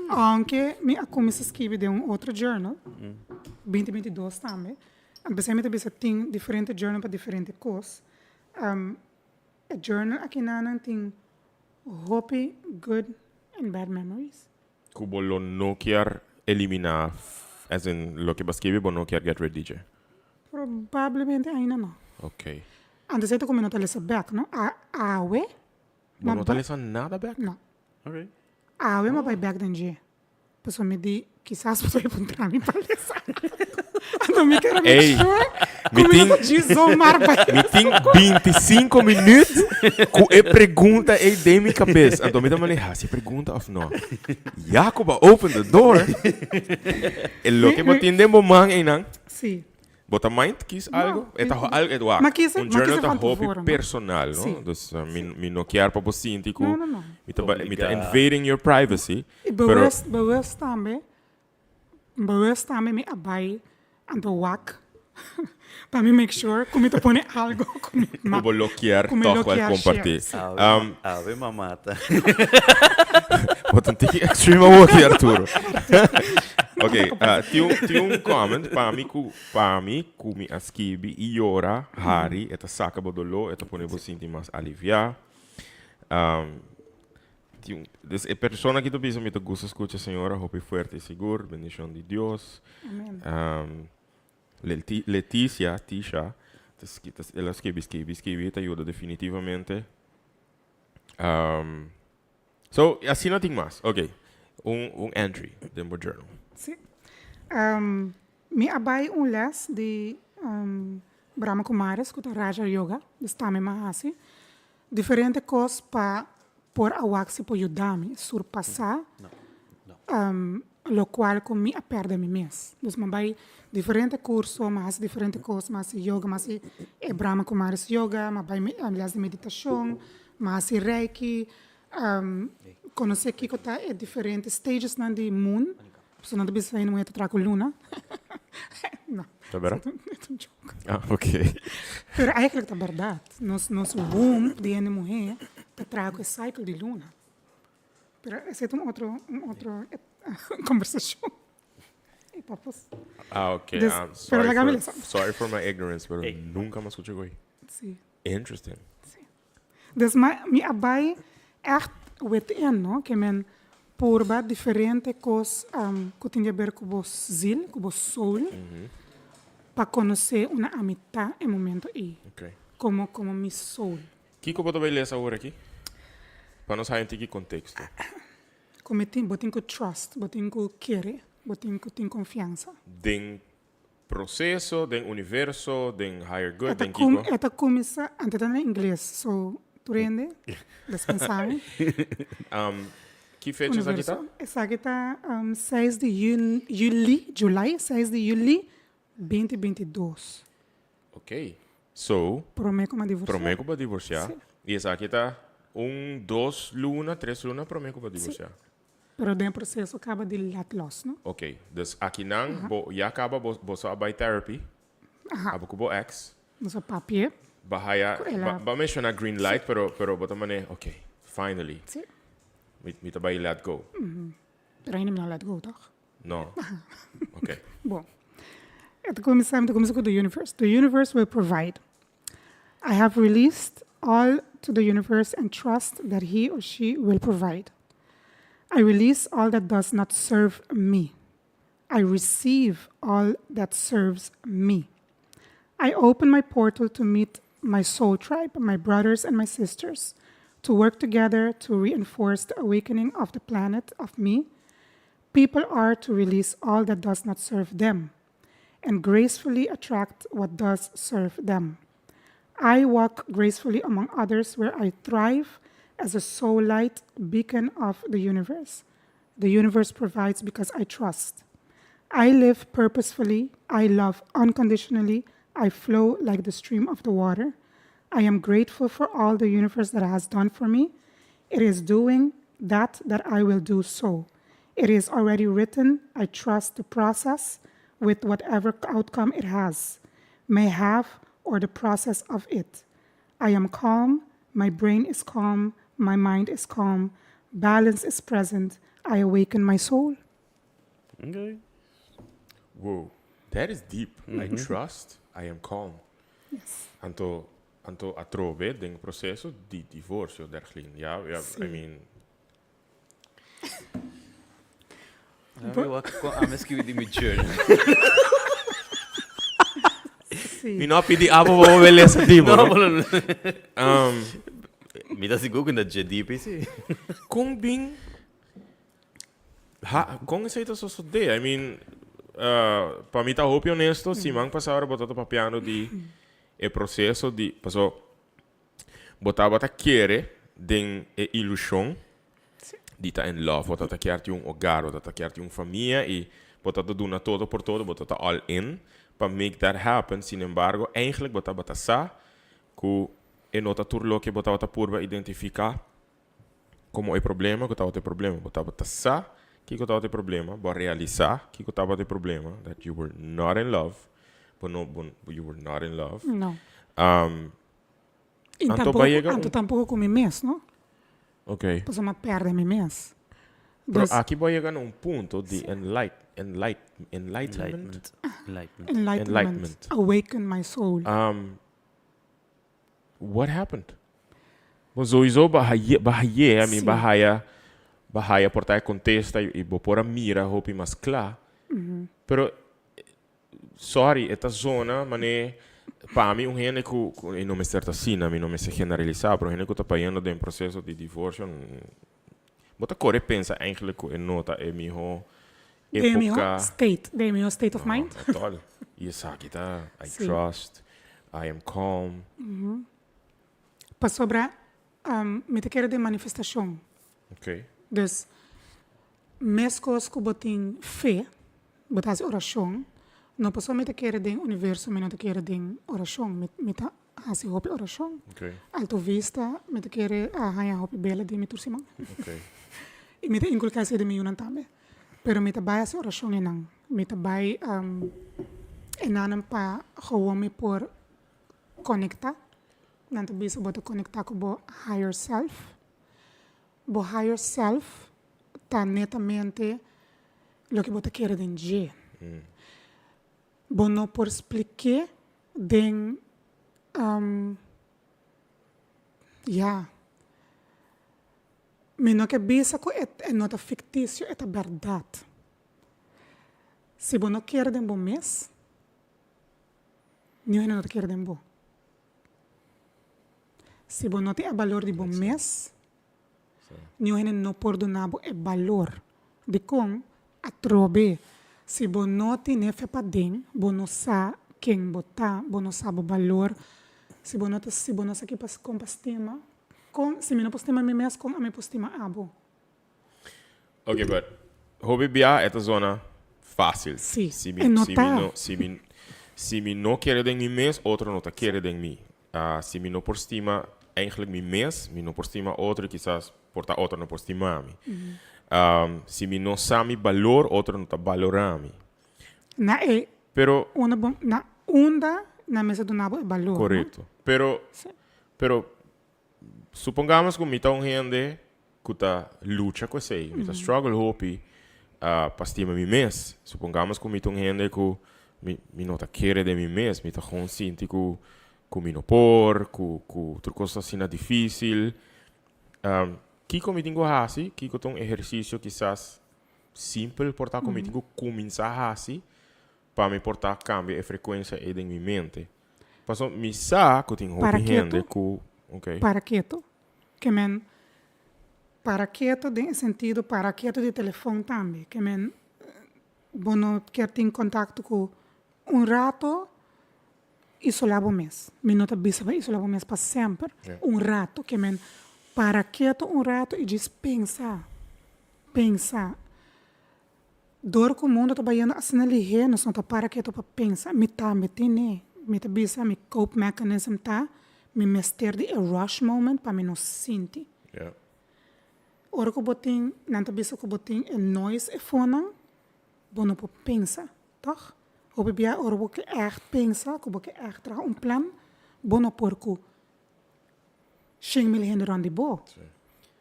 Aunque me comecei a escrever de outro journal, 2022 também. Basicamente, você tem diferente journal para diferente coisas. A journal aqui não tem happy, good and bad memories. Kubo lo no quer eliminar, as in lo que basquivi, bo no quer get rid DJ. Probabilmente ainda não. Ok. Antes eu como não está back, não? Awe. Bo no tali nada back? Não. Okay. Awe, mas vai back den dia. Pessoal me diz, quizás você vai encontrar me para Então me quero make Ei, sure. me Como tem- eu desomar vai. Me tem 25 minutos com a pergunta aí de minha cabeça. Então me dá uma olhada, se pergunta ou não. Jacob, open the door. E lo que me tiende momang aí não. Sim. Bota mind quis algo? Eta algo eduar. Ma quis- Um ma journal quis tá van hobby tevoren, no? personal, no? Sim. Dus mi no quer para você síntico. Não. Me tá invading your privacy. E Pero bewust também me abai aan de wak. Para me make sure que me te pone algo com eu vou bloquear, Como toch bloquear wel compartilhar. shares. Ave mamata. Bota um tique extreme aqui, Arturo. Ok, tinha comment para mim, me asquibi e ora, Harry, eta saca bodolo, eta pone você sentir mais aliviar. Dus a persona que tu pensa me te gusta escucha, senhora, hope fuerte e seguro, bendición de Dios. Amém. Letícia, Tisha, ela escreve, te ajuda definitivamente. So, assim não tem mais. Ok, entry do meu journal. Sim. Me abai les de Brahma Kumaris, que é Raja Yoga, de Stame Mahasi. Diferente coisas para por a wak se pode ajudar-me surpassar. Lo qual com me a perda me mês. Dus me vai diferente curso, mas diferente coisas, mas yoga, mas é Brahma Kumaris yoga, mas vai les de meditação, mas reiki, conhecer que está é diferente stages na de moon. Se não deve sair muito trago luna. Não. Tá bem? É um joke. Ah, ok. Pero eigenlijk é verdade. Nosso womb de uma mulher te trago o cycle de luna. Pero esse é outro conversação. E papos. Ah, ok. Des- pero la Gabriela sabe. Sorry for my ignorance, pero nunca mais escutei isso. Sim. Interesting. Dus me abai echt weten, no? Que men purba diferente coisas que tem a ver com o zil, com o soul, para conhecer uma amistade em momento aí. Ok. Como mi soul. Kiko, pode ler essa hora aqui? Para nós sair em contexto. Como botem com trust, botem com querer, botem com confiança. Den processo, den universo, den higher good, den Kiko. Esta começa, antes em inglês, so, tu rende, descansar. Que fecha essa aqui tá? Essa aqui está 6 de julho, 6 de julho, 2022. Ok. So, Prometo uma divorciar. prometo para divorciar. Sim. E essa aqui tá 2 luna, 3 luna, prometo para divorciar. Pero o processo acaba de let loss, não? Ok. Dus aqui não, já acaba, você vai therapy. Abo kubo X. Nosso papier. Bahaya, Ela- ba mencionar green light, pero bota mané, ok, finally. Sim. Me tá let go. Pero ainda não let go, toch? No. Ok. Bom. Esta começa com the universe. The universe will provide. I have released all to the universe and trust that he or she will provide. I release all that does not serve me. I receive all that serves me. I open my portal to meet my soul tribe, my brothers and my sisters, to work together to reinforce the awakening of the planet of me, People are to release all that does not serve them and gracefully attract what does serve them. I walk gracefully among others where I thrive as a soul light beacon of the universe. The universe provides because I trust. I live purposefully. I love unconditionally. I flow like the stream of the water. I am grateful for all the universe that has done for me. It is doing that I will do so. It is already written. I trust the process with whatever outcome it has, may have, or the process of it. I am calm. My brain is calm. My mind is calm. Balance is present. I awaken my soul. Okay. Whoa, that is deep. I trust, I am calm. Yes. Anto atrove den processo di divorzio dergelijke. Ja, Sì. I mean, I'm asking you my journal. Sí. mi no pidi abo wo beleza tipo. No, No? me dá seguro que GDP, sim. Kung bing kung essa ita so de. I mean, para mim tá hope honesto, se mang passar botata papiano di e processo di passo botava ta chiere den e ilusão di ta in love, botata chiarti un hogar, botata chiarti un famiglia e botata duna todo por todo, botata all in para make that happen. Sin embargo, eigenlijk botata sa ku e nota turlo que botava ta purba identificar como é problema, que estava o problema, botava ta sa que estava o problema, para realizar que estava o problema, that you were not in love, but you were not in love. No. Anto Tampoco, ba llega tampoco con mi mes, ¿no? Ok. Pues me perde mi mes. Pero Dus aqui vai chegar num ponto de enlightenment. Enlightenment. enlightenment. Awaken my soul. What happened? Mas sowieso bahaya, I mean, Sim. bahaya portar contesta e bopor a mira, hope mas clar. Pero, sorry, esta zona, mané, para mim, gente que não me certa assim, não me se generalizar, pero gente que está passando de um processo de divórcio, bota core pensa eigenlijk que nota é minha De mi época. state of mind. Total. E essa aqui tá, I Sim. trust, I am calm. Para sobre me te quero de manifestação. Ok. Dus mescos que botin fé, botas oração, não posso me te quero de universo, me não te quero de oração, me ta hasi hopi oração. Ok. Alto vista, me te quero a hanya hopi bela de mi tursimang. Ok. E me te inculcar se de mi yunan tambe. Pero me te bay as oração enang. Me te bay enanam pa gewoon me por conectar. Nanto bisa bota conectar com o higher self. O higher self tá netamente lo que bota quer den je. Bo no por explicar den me no que bisa ko é nota fictício, é a verdade. Se bo não quer den bom mês, ninguém não quer den bom. Se bo não tem valor de bom mês, ninguém não pode donar o valor de com a trobe. Se bo não tem fé para den, bo não sabe quem botar, bo não sabe o valor. Se bo não sabe que com pastima, se me não postima me mês, com a me postima abo. Ok, but hobby bia esta zona fácil. Sim, Se é notar. se me não quer de mim mês, outro não tá quer de mim. Se me não por estima eigenlijk mim mês, me não por estima outro quizás porta outro não por estima mim. Se me não sabe valor, outro não tá valorando. Na é Pero na onda na mesa do nabo é valor. correto. Pero supongamos que me tá gente que tá luta com isso, me tá struggle hope para estima mim mês. Supongamos que me tá gente que me não tá querer de mim mês, me tá consciente que me não por, que outra coisa assim é difícil. Que como tenho assim, que é um exercício quizás simples portar como tenho começar assim para me portar cambio a frequência em minha mente. Passo me sa que tenho Para gente quieto. que okay. Para quieto. Que men paraqueto tem sentido paraqueto de telefone também, que men bono quer ter contato com rato isolado mês. Minuto bisa vai isolado mês para sempre. Rato, que men paraqueto rato e diz pensar. Dor com o mundo tá baiano assim ali não são tá paraqueto para pensar. Me tine, me bisa, me cope mechanism tá, me mester de rush moment para me não sentir. Ora que botin, nanta bisa que botin noise e fonan, bono para pensar, toch? Op bia ora que echt pensa, que echt tra plan, bono porco. 5.000 hen randi bo.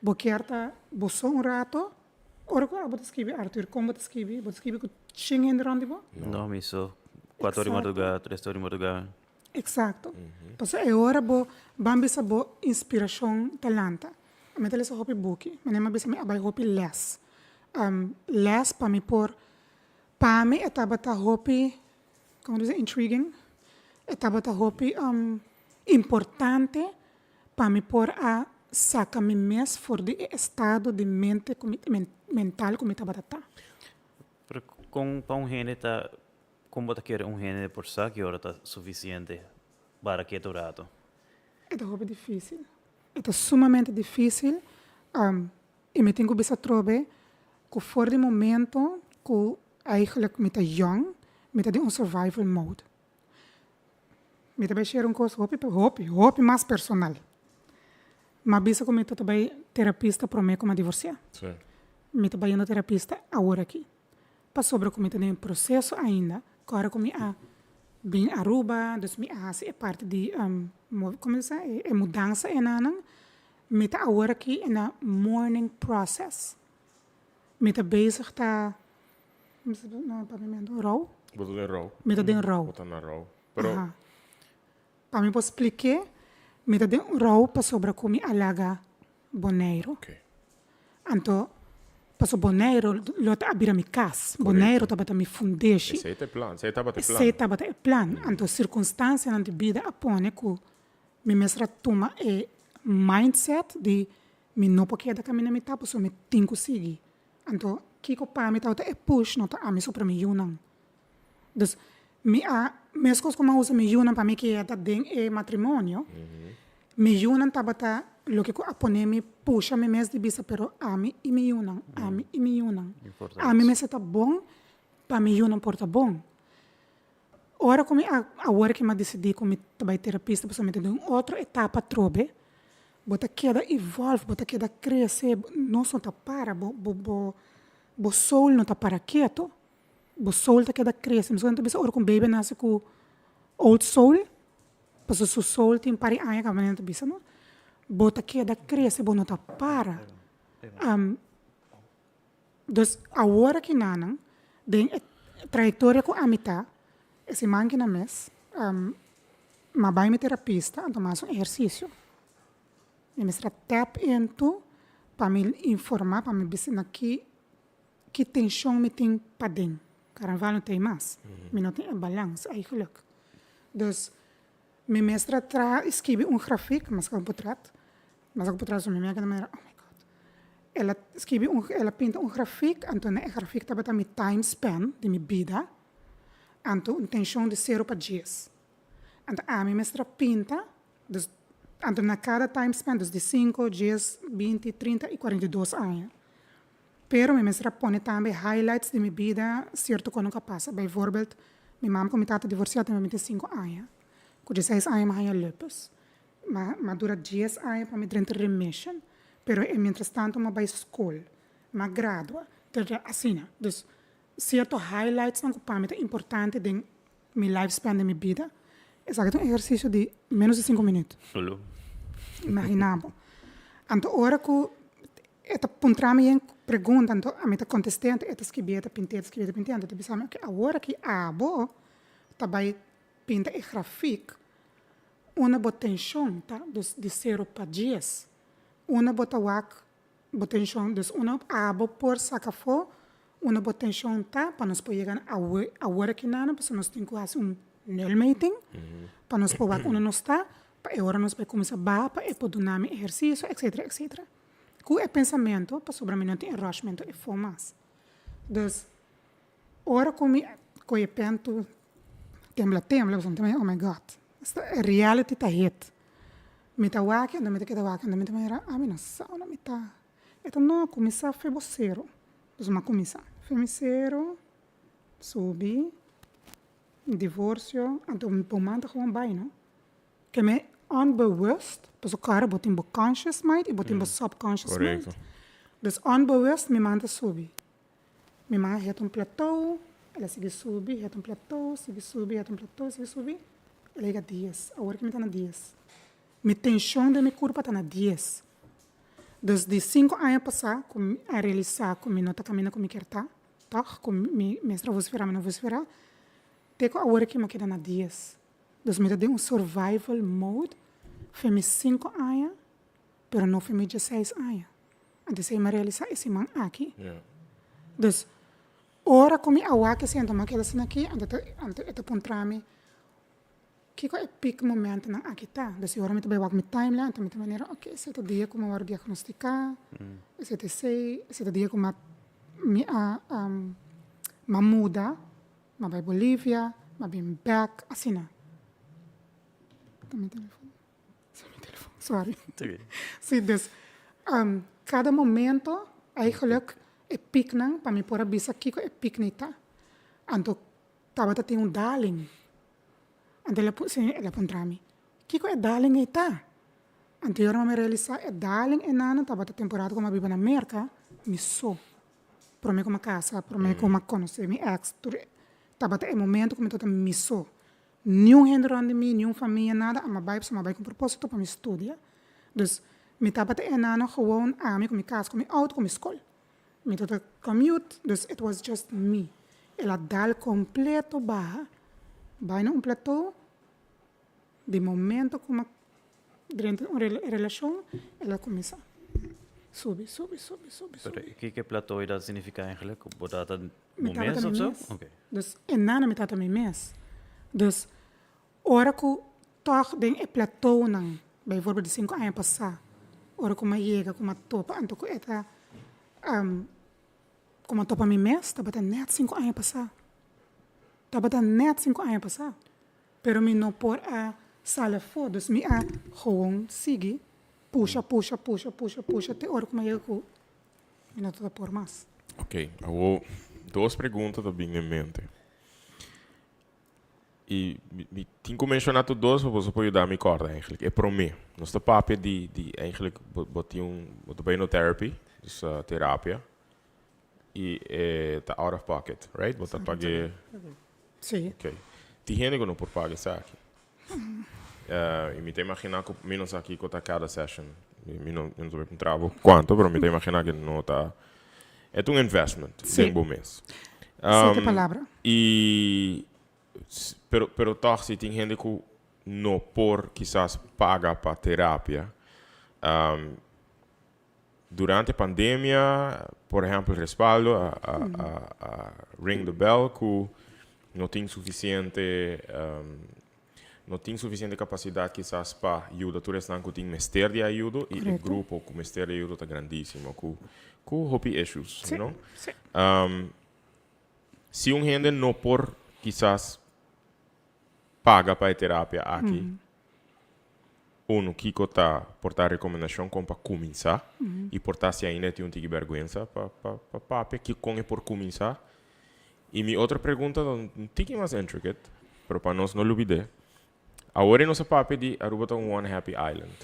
Bo kerta, bo so rato, ora que abot escrevi Arthur, como bot escrevi que 5 hen randi bo? No, mi so 4 ore madrugada, 3 ore madrugada. Exacto. Pues é hora bo bambisa bo inspiração talanta. A mim talvez hopi buki, mas nem bisa me abai hopi les. Les para me por para mim etaba ta hopi, como dizer, intriguing. Etaba ta hopi importante para me por a saca me mes for de estado de mente mental como etaba ta. Pero com gene tá, como você quer gene por sa que hora tá suficiente para que rato? É hopi difícil. É sumamente difícil. E me tenho que trobe que for de momento que eigenlijk met young, met de survival mode. Met de share coisa hopi mais personal. Mas bisa que met também terapista para mim como divorciar. Sim. Met também no terapista agora aqui. Para sobre como tem processo ainda, agora como bem Aruba, dus me é parte de como se é mudança e nanan. Met agora aqui na mourning process. Met bezig tá no pavimento rouw. Boto de rouw. Met de rouw. Boto na rouw. Pero para mim posso explicar, met de rouw para sobre como alaga boneiro. Okay. Anto paso boneiro lota abrir mi casa. Boneiro tá bata mi fundeshi. Esse é o plano. Esse é o plano. Sei tá bata plan. Anto circunstância na vida apone ku mi mesra tuma e mindset de mi não pode dar caminho me tapo so me tenho seguir. Anto kiko pa mi tauta e push nota a mi so para mi yunang. Dus mi mes cos como usa mi yunang para mi que é den e matrimônio. Mi yunang tabata lo que apone mi puxa mi mes de bisa pero a mi e mi yunang, a mi e mi yunang. A mi mes tá bom para mi yunang porta bom. Ora como agora que me decidi como trabalhar terapista para me ter outra etapa trobe. Bota queda evolve, bota queda cresce, não só tá para, bo soul não tá para quieto, bo soul tá queda cresce, mas quando você ora com baby nasce com old soul, mas o soul tem pari aia que vai bisa não, bota queda cresce, bo não tá para, dus agora que nanang, den trajetória com amita, esse man que na mes, ma vai me terapista, então mais exercício. E me tap into para me informar, para me dizer que tensão me tem para dentro. Carnaval não tem mais. Me não tem balança, eigenlijk. Dus, me mestra escreve gráfico, mas eu potrat. Mas eu potrat so me mega na oh my god. Ela escreve ela pinta gráfico, então o gráfico tá bota mi time span de mi vida. Então, tensão de 0 para 10. Então, a me mestra pinta, dus então, na cada time span, de 5, 10, 20, 30 e 42 anos. Pero, me mestra põe também highlights de minha vida, certo quando que passa. Bijvoorbeeld, minha mãe como está divorciada, tem 25 anos. Com 16 anos, eu tenho lupus. Mas dura 10 anos para me entrar em remission. Pero, mientras tanto, eu vou à escola. Eu gradua. Assim, então, certos highlights para mim é importante de meu lifespan de minha vida. Exacto, um exercício de menos de 5 minutos. Solo. Imaginava. Então, ora que esta puntrami em pergunta, então, a mim está contestando, esta escrevia, pintando, então, pensava que agora que abo, também pinta e gráfico, uma botensão, tá? De 0 para 10. Uma botensão, dus uma abo por sacafo, uma botensão, tá? Para nós poder chegar agora que nada, para nós temos que fazer nulmeting, para nós poder onde nós está, para agora nós vamos começar a para poder dar exercício, etc. cu é pensamento, para sobre mim não tem enrosmento e formas. Dus, ora como eu penso, tembla, oh my God. A reality tá hit. Me tá waken, me tá que tá waken, me tá mera, não sauna, me tá. Então não, começar foi vocêro. Dus uma começar. Femicero, subi, divórcio, então me pomanta gewoon bij, não? Que me onbewust, dus o cara botem bo conscious mind e botem bo subconscious Correcto. mind. Dus onbewust me manda subir. Me manda het plateau, ela sigue subir, het plateau, sigue subir, het plateau, sigue subir. Ela chega a 10, agora que me está na 10. Minha tensão da minha curva está na 10. Dus de 5 anos passar, a realizar como não está caminhando como quer estar, tá? Como mestra vou esperar, mas não vou esperar. Teco agora que me queda na 10. Dus me dá survival mode, foi me 5 anos, pero não foi me 16 anos. Antes de me realizar esse man aqui. Yeah. Dus, ora como a que se anda aquela cena aqui, anda te pontrame. Que é pico momento na aqui tá. Dus ora me também me timeline, também de maneira, ok, esse dia como eu vou diagnosticar, esse dia como me muda, me vai Bolívia, me vem back, assim não. Meu telefone. Sorry. Sim, dus, cada momento, eigenlijk, é pico não, para me pôr a bisa aqui, é pico não tá. Então, tava tem daling. Então, ela pontrami. Kiko é daling aí tá. Então, eu me realizar, é daling é nana, tava temporada como a biba na América, me sou. Para mim como casa, para mim como conhecer, me ex, tava é momento como eu me sou. Nenhum hindrão de mim, nenhum família, nada, uma vibe com propósito para me estudar. Dus, me tava é nana, gewoon, me com casa, com auto, com escola. Me tava commute, dus it was just me. Ela dal completo barra. Vai num platô, de momento como durante uma relação, ela começa a subir. O que platô dat significa eigenlijk? Wordt dat een Metade moment também of zo? mês. Oké. Dus, en na metade também mês. Dus, ora que toch den platô não, bijvoorbeeld de 5 anos passar, ora como chega, como topa, então eta, como topa mi mês, tá batendo net 5 anos passar. Tá batendo net 5 anos passar. Pero me não por a sala for, dus me a gewoon sigue, puxa, até hora como chega com, me não tá por mais. Ok, eu vou 2 perguntas também em mente. E tenho mencionado 2 para você poder dar me corda, eigenlijk. É para mim. Nosso papo de eigenlijk, botar bem no therapy, dus terapia. E tá out of pocket, right? Botar pagar. Sim. Ok. Tem gente que não pode pagar isso aqui. E me tem imaginar que menos aqui com cada session. Eu não sei com trabalho quanto, mas me tem imaginar que não está. É um investment, bem bom mês. Sim, palavra. Pero toch, se tem gente que não por quizás paga para terapia. Durante a pandemia, por exemplo, respaldo a ring the bell que não tem suficiente capacidade quizás para ajudar tu restan que tem mestre de ajuda e o grupo com mestre de ajuda está grandíssimo com hobby issues, Sim. you know? Sim. Se gente não por quizás paga para a terapia aqui, Kiko está por dar recomendação como para começar e por estar se ainda tem tique vergonha para que com é por começar. E minha outra pergunta um tique mais intricate, para nós não olvidar. Agora nossa papo de Aruba tá one happy island.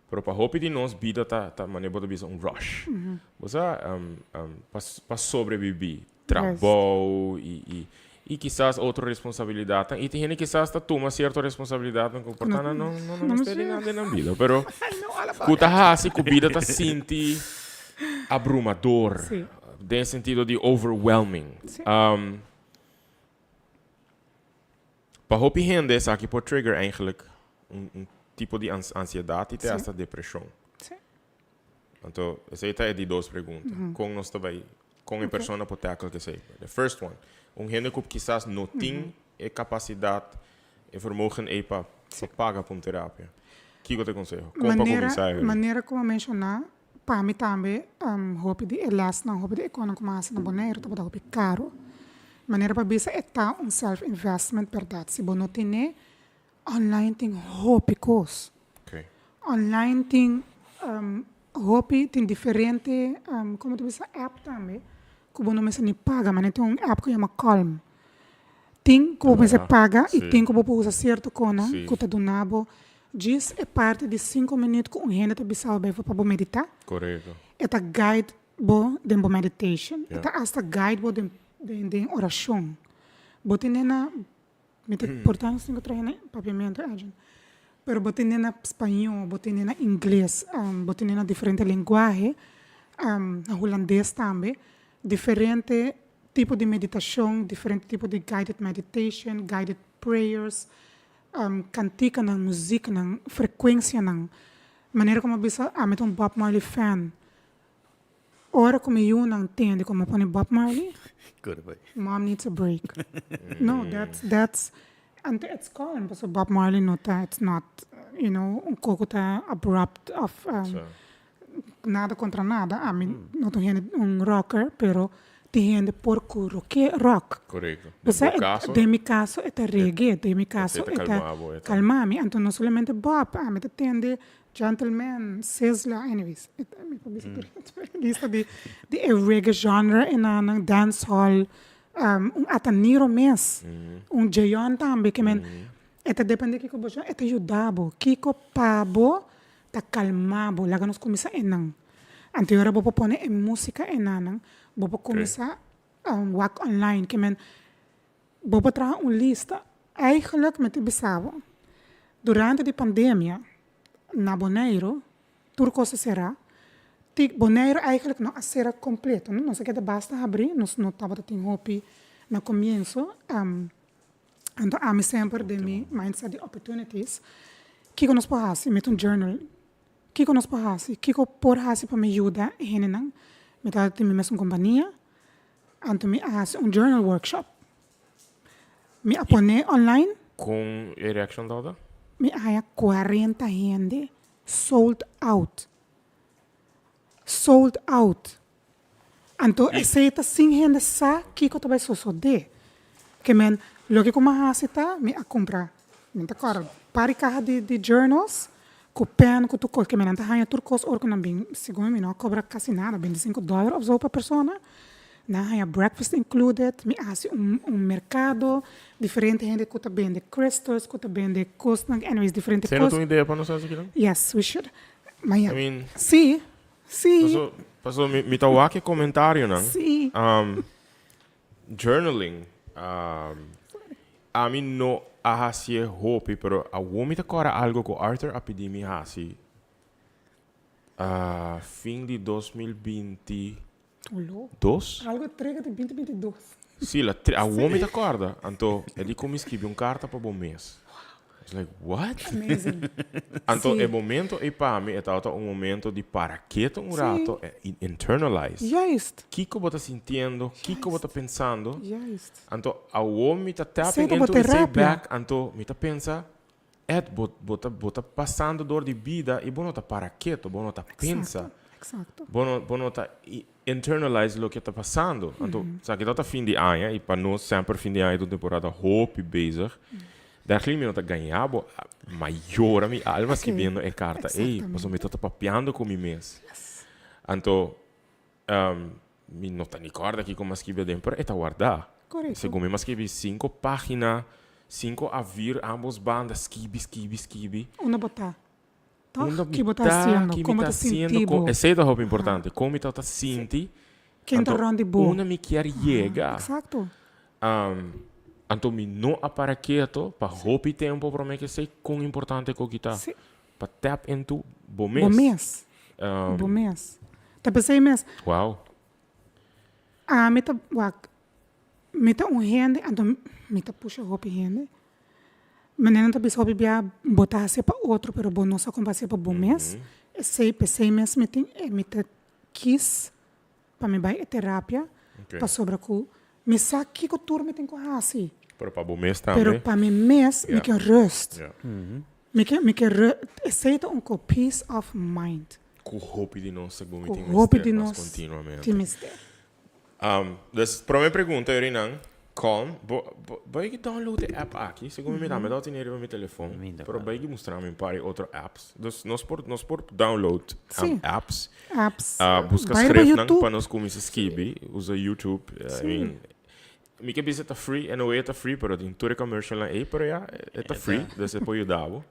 Pero para hope de nós vida tá maneira bota bisa rush. Você para sobreviver, trabalho e quizás outra responsabilidade. E tem gente que quizás toma certa responsabilidade não comportar não mistério nada na vida, pero cuta assim que a vida tá sente abrumador. Sim. Tem sentido de overwhelming. Para hope gente essa aqui pode trigger eigenlijk tipo de ansiedade e até depressão. Sim. Então, essa é de 2 perguntas. Com nós também, com a pessoa pode ter aquilo que sei. The first one, gente que quizás não tem a capacidade e vermogen para pagar por terapia. O que eu te aconselho? Como para começar? Maneira como mencionar, para mim também, hope de elas não, hope de economia mais na boneiro, tá hope caro. Maneira para bisa é tá self-investment, verdade. Se não tem online tem hope coisa. Okay. Online tem hope tem diferente, como tu bisa app também. Que não me se paga, mas tem app que chama Calm. Tem que você paga e tem que você usa certo cona, que tá donado. Diz é parte de 5 minutos que gente tá bisa para meditar. Correto. É tá guide bo de meditation. É tá hasta guide bo de oração. Bote nena, portanto, tem que trazer papiamento, pero bote nena espanhol, bote nena inglês, bote nena diferente linguagem, holandês também, diferente tipo de meditação, diferente tipo de guided meditation, guided prayers, cantica na música, na frequência, na maneira como bisa, met um Bob Marley fan. Ora como eu não entendo como põe Bob Marley. Good boy. Mom needs a break. No, that's and it's calm. So Bob Marley nota, it's not, um pouco tá abrupt of nada contra nada. I mean, não tem rocker, pero tem porco rock. Correto. De mi caso é reggae, de mi caso é calmami. Então não somente Bob, me atende gentleman, Sizzla, anyways. Lista de reggae genre em dancehall, ataniro mes, jayon também, que men, depende que bojo, ajudabo, kiko pabo, ta calmabo, laga nos começa enang. Anterior bo pone música enanang, bo começa work online, que men, bo traga lista, eigenlijk met bisabo. Durante a pandemia, na Bonaire, tudo coisa será. Bonaire eigenlijk não será completo, não sei que basta abrir, nós não estava tendo hope no começo. Então, a mim sempre de mim mindset de opportunities. Que nós podemos fazer? Met journal. Que nós podemos fazer? Que por fazer para me ajudar? Henenang, me tá de mesma companhia. Então, me fazer journal workshop. Me apone online. Com a reação da? Me haya 40 gente sold out. Sold out. Então, aceita sem gente sa que eu também sou de. Que men, lo que como hasita, me a comprar. Me tá claro. Pari caja de journals, com pen, com tu que men anta haya turcos or com bem, segundo me não cobra quase nada, $25 ou so per persona. Na haya breakfast included, me hace mercado diferente gente que tá vende crystals, que tá vende coisas, anyways, diferente coisas. Você não tem ideia para nós aqui, não? Yes, we should. Mas I mean, sim. Passou me tá aqui comentário, não? Sim. Journaling. A mim não hasi hope, pero a homem tá agora algo que Arthur a pedir me hasi. Fim de 2020. Algo 3 de 2022. Sim, a homem tá acorda. Então, ele como escreve carta para bom mês. It's like, what? Amazing. Então, o momento é para mim, é momento de parar quieto rato, internalize. Juist. O que você está sentindo, o que você está pensando. Juist. Então, a homem está tapping into the back, então, me está pensando, você está passando dor de vida e você não está parar quieto, você não está pensando. Exato. Você não está internalize o que está passando. Então, sabe que está fim de ano, e para nós, sempre fim de ano, é temporada hope bezig. Daquele minuto ganhava maior a minha alma escrevendo em carta. Ei, mas eu me estou papiando com mim mesmo. Então, me não está nem corda aqui como escrever dentro, é guardar. Correto. Segundo me escrevi 5 páginas, 5 a vir, ambos bandas, escrevi. Uma botar. Que está sendo, esse é o roupa importante. Como está sentindo. Quem está ronde boa. Uma me quer chegar. Exato. Então, me não apara quieto para roupa tempo para mim que sei quão importante que está. Para tap into bom mês. Bom mês. Tá pensei mesmo. Uau. Meta gente, então meta puxa roupa gente. Menina tá pensando bia botar assim para outro, pero bom não só comprar assim para bom mês. Pensei mesmo meta quis para me vai terapia para sobra com me sabe que o turma tem que assim. Pero para bom mês também. Pero para mim mês me quer rest. Me quer aceita peace of mind. Com roupa de nós, segundo Com roupa de nós nós, continuamente. tem mistério. Dus, para minha pergunta, Erinan, vai que download a app aqui, segundo me dá dinheiro para meu telefone, pero vai que mostrar me para outras apps. Dus, nós por download apps. Apps. Busca Vai escrever YouTube. para nós começar a escrever, usa YouTube. Me que bisa tá free, não é tá free, pero tem toda commercial aí, pero tá free, dus é para ajudar.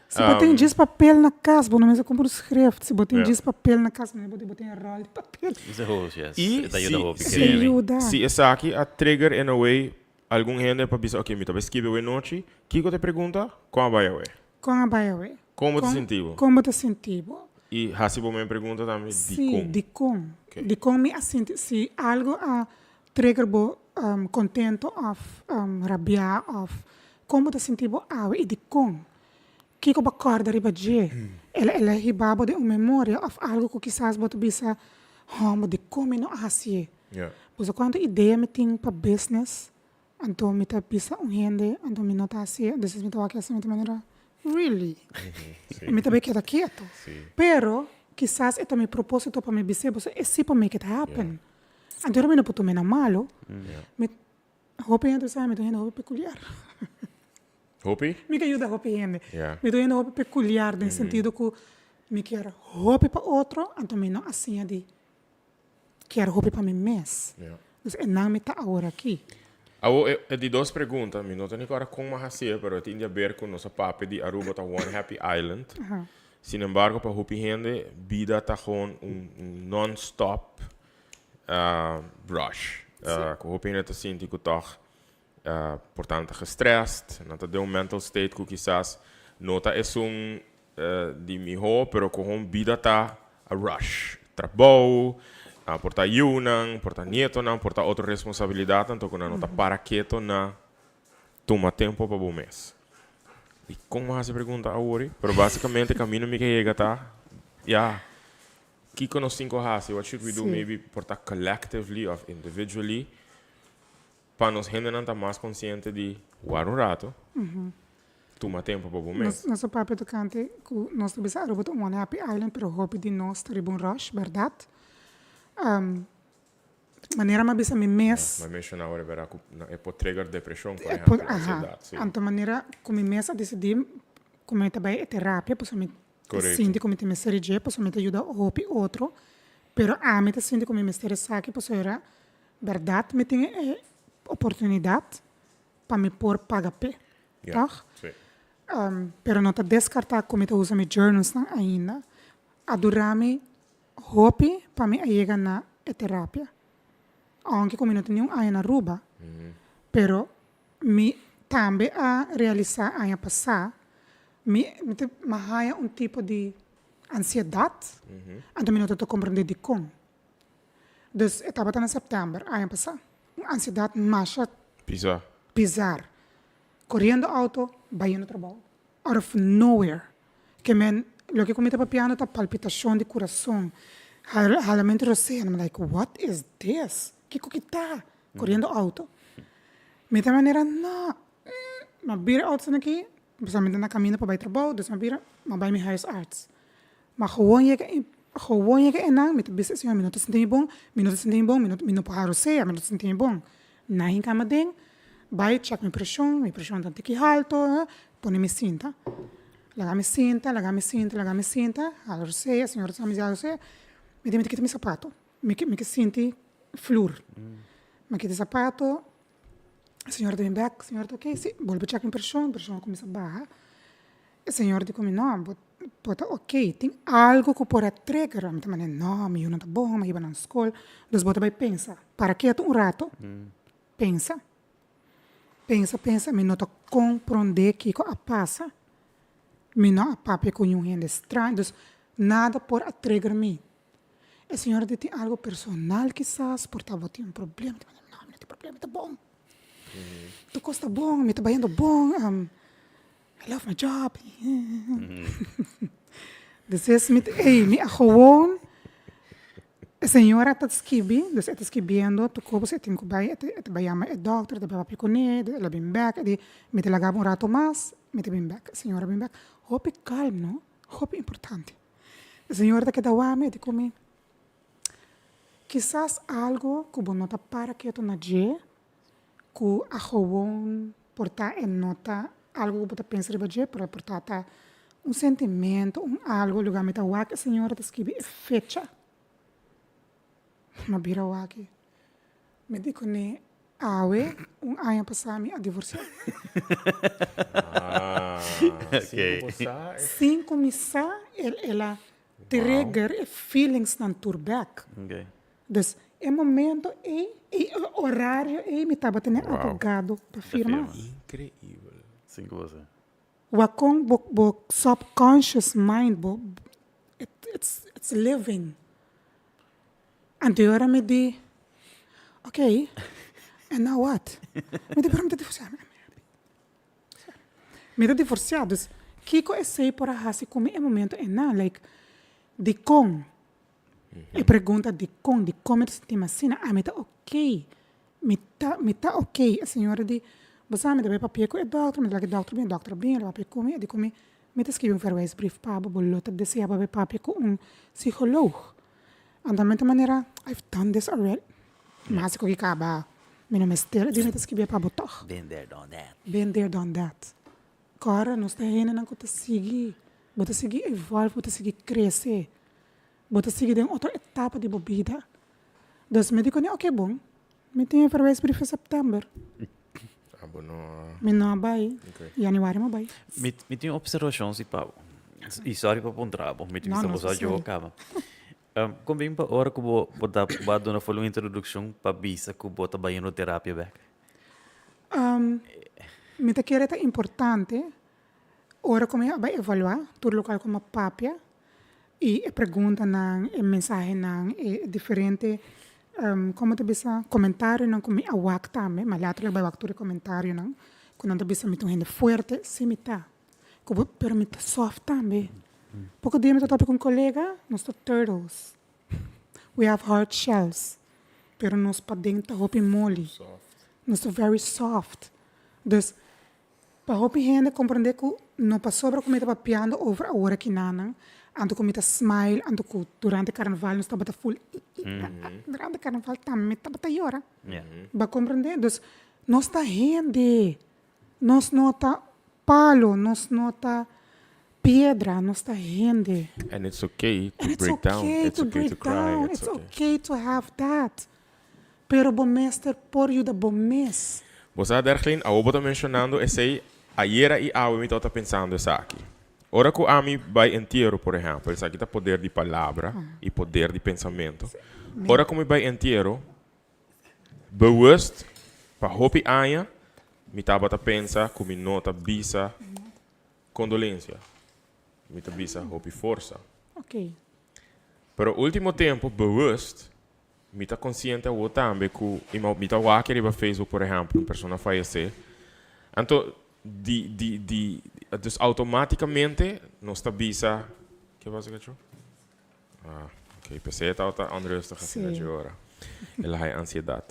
Se botem diz papel na casa, não mesmo como escreve. Se botem diz papel na casa, não botem rol de papel. Isso é hoje, yes. E se ajuda. Se essa aqui a trigger in a way, algum gente para dizer, ok, me talvez escreve hoje noite, que eu te pergunta, como vai hoje? Como vai hoje? Como te sentiu? Como te sentiu? E Hasibo me pergunta também, de como. De como me assente, se algo a trigger bo contento of rabiar of como te sentiu hoje e de como. Que eu acordo riba je, ela ribaba de uma memória of algo que quizás boto bisa, de como não assim. Pois quando ideia me tem para business, então me tá bisa gente, então me não tá assim, desses me tá aqui assim de maneira really. Me tá bem quieto. Pero quizás é meu propósito para me bisa, você é sim para make it happen. Então eu não puto me na malo. Me roupa entre sabe, me tô indo roupa peculiar. Hopi? Me ajuda a roupa ainda. Me dou uma roupa peculiar, no sentido que me quero roupa para outro, então me não assim de quero roupa para mim mesmo. Então, não me está agora aqui. É de duas perguntas, me não tenho agora como fazer, mas tem a ver com nossa papo de Aruba tá One Happy Island. Sin embargo, para roupa gente, vida tá com non-stop rush. Com roupa gente tá sentindo que tá portanto gestrest, nota de mental state que quizás nota é de melhor, pero com vida tá a rush, trabalho, porta yunan, porta nieto não, porta outra responsabilidade, então quando nota para quieto na toma tempo para o mês. E como você pergunta agora, pero basicamente caminho me que chega tá, que nós cinco hace, what should we do maybe porta collectively or individually? Para nós gente não estar mais consciente de guardar um rato, tomar tempo para o mês. Nosso papo do cante, nós temos a robot One Happy Island, pero hobby de nós ter um rush, verdade? Maneira mais bisa me mês. Mas mencionar agora verá é por trigger depressão, por exemplo, ansiedade. Então maneira como mês a decidir como é também é terapia, posso me sentir como te me serige, posso me ajudar a hobby outro, pero a me te sentir como me estressar, que posso era verdade, me tem oportunidade para me pôr paga pé, tá? Pero não tá descartar como eu uso meus journals ainda. Adorar-me hobby para me chegar na terapia. Aunque como não tenho aí na Aruba, pero me também a realizar aí a passar, me há tipo de ansiedade, então me não estou compreendendo de como. Então, eu estava em setembro, aí a passar. Ansiedade macha pisar correndo auto vai no trabalho out of nowhere que lo que comenta para piano tá palpitação de coração realmente você I'm like what is this que tá correndo auto me da maneira não mas vira auto aqui principalmente na caminho para ir trabalho dus mas vai me highest arts mas gewoon je enang met de business ja minuto sentiment bom minuto para você minuto sentiment bom na em cama ding vai check minha pressão tanto que alto põe me cinta laga me cinta algo sei a senhora sabe já sei me tem que ter meu sapato me que senti flor me que ter sapato a senhora vem back senhora tá ok se volta check minha pressão começa a barra a senhora diz como não pode ok tem algo que pode trigger mas também não me não tá bom mas iba na escola dos bota vai pensa para que um rato pensa me não tá compreender que a passa me não a papi com um gente estranho dus nada por a trigger me a senhora tem algo personal quizás por tá tem problema não tem problema tá bom tu costa bom me tá indo bom I love my job. Dus is met me gewoon a senhora está escrevendo, dus está escrevendo, tu como você tem que vai chamar o doctor, de papi com ele, ela vem back, de me te lagava rato mais, me te vem back, a senhora vem back. Hope calmo, não? Hope importante. A senhora que dá me digo me. Quizás algo que você nota para que tu na je, que a gewoon portar em nota algo que você pensa de je, para portar sentimento, algo lugar me tá que a senhora te escreve fecha. Mas bira waki. Me digo ne awe ano passado a divorciar. Ok. Sem começar ela trigger feelings nan turback. Ok. Dus é momento horário me estava tendo advogado para firmar. Incrível. Sim, com você. Wakong bo subconscious mind it's living. Anterior me di, okay, and now what? Me di, pero me divorciar. Me divorciar, dus kiko é sei para hasi como é momento é na like de com. E pergunta de como é se assim, me tá okay. Me tá okay. A senhora di, você me deve papel com o doutor, me dá que doutor bem, papel com me, de como me tá escrevendo verwijsbrief para bolota de se aba papel com psicólogo. Andamento maneira, I've done this already. Mas ko gikaba, minamester, di me tá escrevendo para botar. Been there, done that. Been there, done that. Cara, nós tá indo na conta seguir, bota seguir evolve, bota seguir crescer, bota seguir em outra etapa de vida. Dus me digo, ok, bom, me tenho verwijsbrief em setembro. Me não vai, januário me vai. Me tinha observações e pá, e sorry para pontuar, me tinha Não, visto não, você jogava. Como bem para hora que vou dar para dar uma introdução para bisa que vou estar bem no terapia back. Me te quer é importante, ora como vai evaluar, tudo local como papia, e pergunta na mensagem na diferente, como te bisa comentário não como awak também, mas lá tu vai awak tu comentário não, quando te bisa me tu gente forte, se me tá, como pero me tá soft também. Pouco dia me tô com um colega, nós tô turtles, we have hard shells, pero nós pa dentro hopi mole, nós tô very soft, dus para hopi gente compreender que não passou para como estava piando over a hora que nana, ando como smile, ando que durante o carnaval nós estava full, durante o carnaval também estava llora, para compreender, dus nós tá gente, nós nota palo, nós nota pedra, nós tá gente. And it's okay to And break down. It's okay to cry. It's okay to have that. Pero bom mestre por you da bom mes. Você derglin, a obo tá mencionando esse ayer e a me tá pensando essa aqui. Ora que a mim vai inteiro, por exemplo, essa aqui tá poder de palavra e poder de pensamento. Ora como vai inteiro, bewust, para hopi anya, me tava tá pensa, como nota bisa, condolência. Me tá bisa hopi força. Ok. Pero último tempo, bewust, me tá consciente o também que me tá wakker iba Facebook, por exemplo, uma pessoa falecer. Então, dus automaticamente nós tá bisa, que was ik het? Ok, pensei que tá onrustig assim agora. Ela tem ansiedade.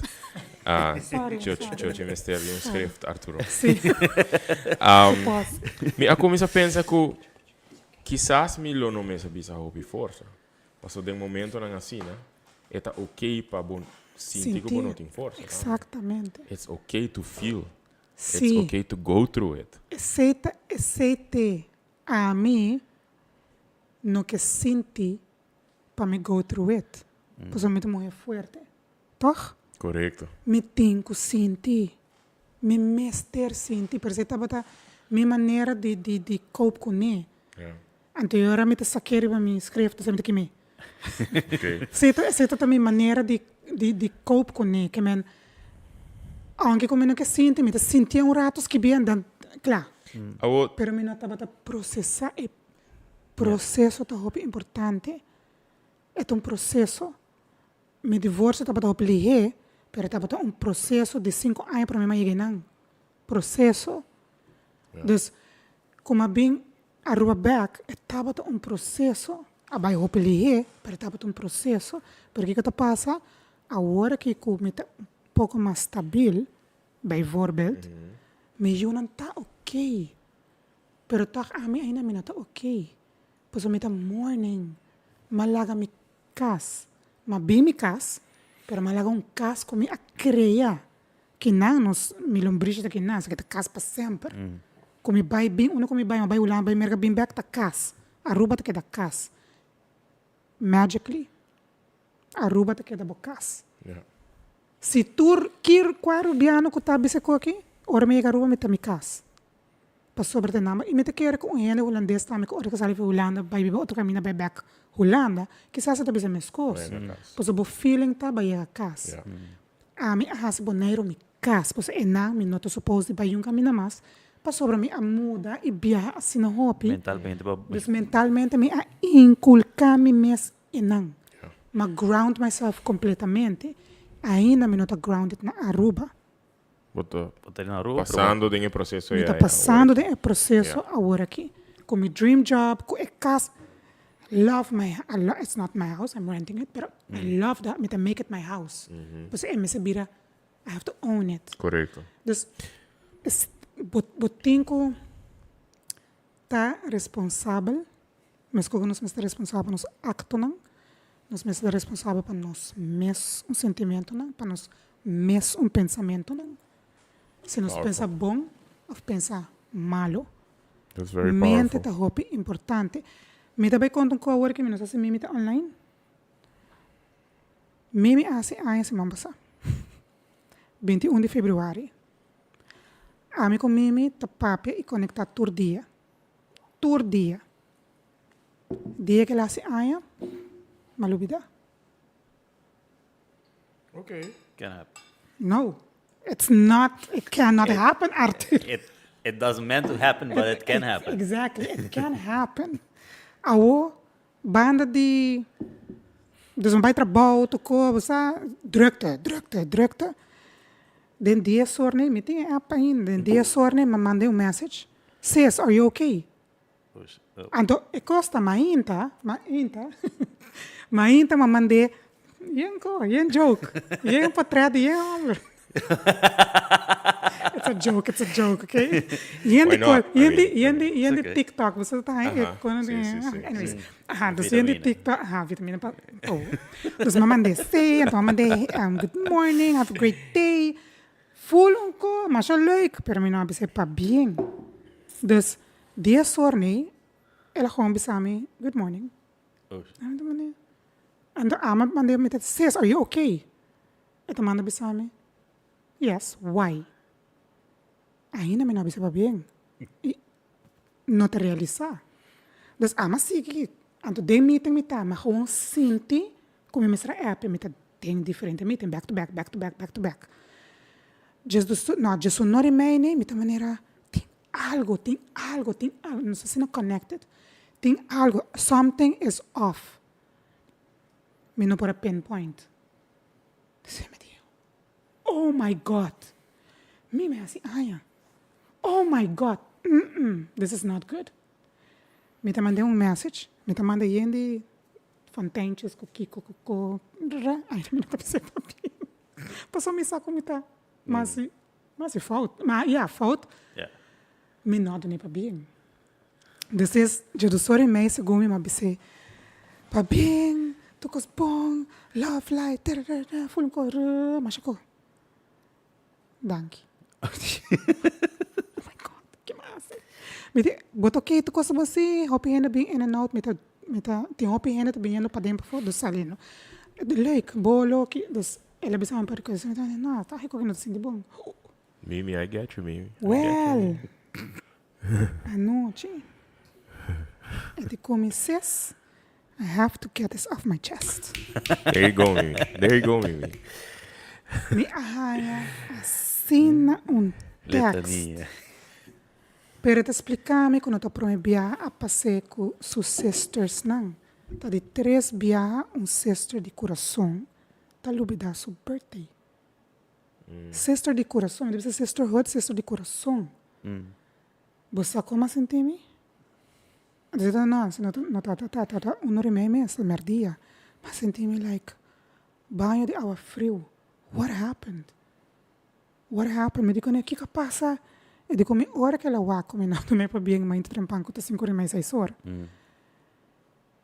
Tio mistério um script, Arturo. Sim. Me a começa a pensar que quizás me lo não me sabia hobby força. Passou de um momento na assim, né? É ok para bom sentir que não tem força. Exatamente. It's okay to feel. Sim. It's okay to go through it. Aceite a mim no que senti para me go through it. Pois eu me muito forte. Toch? Correto. Me tenho que sentir. Me mester sentir. Porque estava minha maneira de cope com ele. Anterior me te saquei para me escrever, sempre que me. Essa também maneira de cope com ele, que men aunque como não que sente, me te sentia rato que bem, dan, claro. Pero me não estava a processar e processo tá muito importante. É processo. Me divórcio estava a obligar, pero estava processo de 5 anos para mim mais não. Processo. Dus como bem a back, estava processo. Abai obligar, pero estava processo. Porque que passa? A hora que eu me pouco mais stabiel, bijvoorbeeld, me não tá ok. Pero toch a mim ainda me não tá ok. Pois eu me tá morning. malaga mi cas. Ma bem mi cas, pero malaga cas com mi a creia. Que não nos mi lombriz da que não, que tá cas para sempre. Como vai bem, como vai ulang, vai merga bem back ta cas. Aruba ta que da cas. Magically, Aruba ta que da bocas. Yeah. Se tu quer quaro biano que tá bise aqui, ora me Aruba me ta mi cas. Pas sobre de nama. E me te quer com ene holandês também, que ora que sali Holanda, vai bibe outro caminho vai back Holanda, que sa ta bise mes cos. Pas o feeling ta vai a cas. Yeah. A mi ahas boneiro mi cas, pas enang mi not supposed de vai um caminho mais. Pas sobre mi a muda e viaja assim na hopi. Mentalmente, Dus mentalmente me a inculcar mi mes enang. Ma ground myself completamente. Ainda me nota grounded na Aruba. Botou botar na rua. passando de processo Me aí. tá passando de processo agora aqui. Com meu dream job, com a casa. Love my, it's not my house, I'm renting it, but I love that. Me tá make it my house. Pues me se vira, I have to own it. Correto. Dus, botinco tá responsável, mas como nós estamos responsáveis nos actos, nós estamos responsáveis para nós mes sentimento, para nós mes pensamento. Se nós pensa bom ou pensa malo, That's very mente powerful. tá hopi importante. Me também conta com a hora que me nos hace mimi tá online. Mimi hace anos semana passada. 21 de fevereiro. Ami com mimi tá papia e conectar tur dia. Tur dia. Dia que ela hace anos, malubida. Okay. Can happen. No, it's not. It cannot happen, Arthur. It doesn't meant to happen, but it can happen. Exactly, it can happen. Awo, banda de... Dus een bij trabalho, tocou, drukte. Den dia sorne, me tem app ainda. Den dia sorne, me mandei message. Says, are you okay? Push. Oh. Anto, e costa, mainta, me mandei, yen joke, yen portrait, yen... It's a joke, okay? Why not? Yen it's de okay. TikTok, você tá aí, anyways. Dus yen de TikTok, vitamina pa, Dus me mandei say, me mandei good morning, have a great day. Full ko, mas é leuk, pero me não abse pa bien. Dus, dia sorne, ela gewoon besame, good morning. Oh. En de ama mandei met het, says, are you okay? Et manda besame, yes, why? Ainda me não abse pa bien. Não te realizar. Dus ama sige, anto de meeting met haar, maar gewoon sinti, como me será app, met een ding diferente meeting, back to back. Jesus não remene, met een maneira, tem algo, não sei se não connected, tem algo, something is off. Me não pode pinpoint. Você me diz, oh my God, me assim, oh my God, this is not good. Me te mandei message, me te mandei de fontaines, ai, me não pensei para mim. Passou me saco me tá, mas falta, falta. Yeah. Me não nem para bem. Depois, eu sou remei segundo me abse, para bem, tu cos bom, love light, full cor, mas co. Danke. Oh my God, que massa. Boto okay, tu coisa você, hopi ainda bem in and out, tem hopi ainda bem indo para dentro for do salino. Leuk, bolo, que dos ela bisa uma coisa, não, tá recorrendo assim de bom. Mimi, I get you, Mimi. Well, a noite, de comecei, I have to get this off my chest. There you go, Mimi. Me arranha, assina text. Litania. Pero te explicar-me quando eu proibia a passear com suas sisters, não. Tá de 3 biar sister de coração, tá lubida sua birthday. Sister de coração, deve ser sisterhood, sister de coração. Você como senti-me? Não, não rememe essa merdia. Mas senti-me like, banho de água frio. What happened? Me digo, o que passa? E digo, hora que ela vai, como não é para bem, mas trampando com 5 horas mais 6 horas.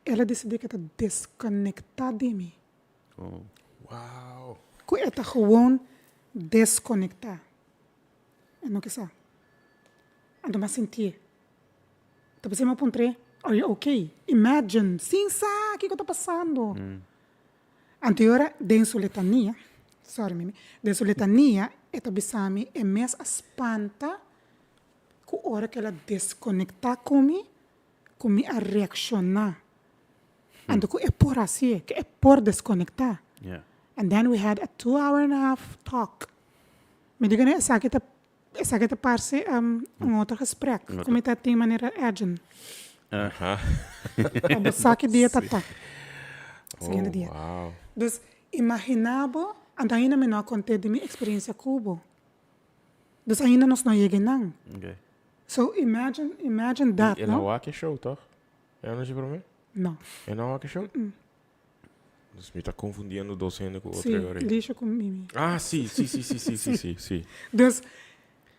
ela decidiu que está desconectada de mim. Oh. Wow. Que ela está gewoon desconectada. E não que sabe. Então, mas sentir. Então, você me apontou, are you okay? Imagine, sim, sabe, o que está passando? Anterior, dentro da letania, sorry, Mimi, dentro da letania, esta bisami é mais espanta que a hora que ela desconecta comigo a reaccionar. Então, é por assim, que é por desconectar. Yeah. And then we had a 2.5 hour talk. Me diga, né, essa aqui tá parece outro gesprek. Como está de maneira agent. O saque dia tá. Seguinte dia. Wow. Dus, imaginava, and ainda me não contei de minha experiência cubo. Dus, ainda nós não chegamos. Okay. So, imagine that, É no? na Waki Show, toch? É onde para mim? Não. É na Waki Show? Você me está confundindo o docente com o outro Sim, agora. lixo com mimi. Ah, sim. Dus,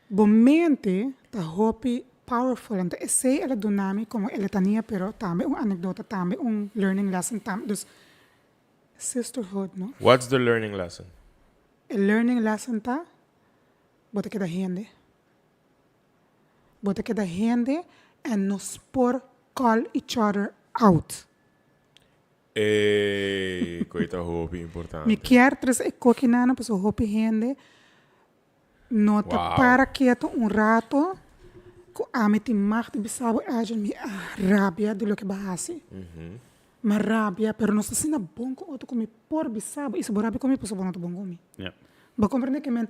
bomente, tá hopi powerful. Então, esse ela do nome como ela tania, pero também anedota, também learning lesson, também. Dus, sisterhood, no? What's the learning lesson? A learning lesson tá, bota que da gente. Bota que da gente and nos por call each other out. Coita roupa importante. Me quer trazer coquinana, pues o hopi gente. No te Wow. para quieto rato. Que a me te mag de bisabo agen me rabia de lo que bahasi. Ma rabia, pero no se sina bongo outro como por bisabo. Isso borabi como pues bono to bongo mi. Yeah. Ba compreende que men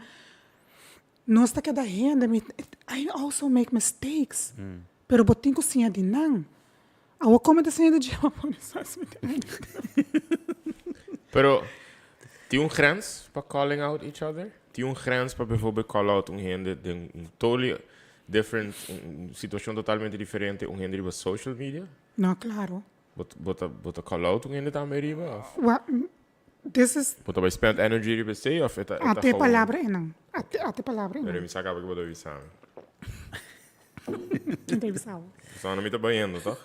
no está que da gente me I also make mistakes. Pero botin ko sinha de nang. Awo como de sinha de jama por isso. Pero, tem grens para calling out each other? Tem grens para bijvoorbeeld call out gente de totally different, situação totalmente diferente, gente de social media? No, claro. Bota call out gente também riba? What this is Bota bij spend energy riba say of eta até palavra enang. Até palavra Pero enang. me saca porque bota avisar. Não bisabo. Só não me está banhando, tá?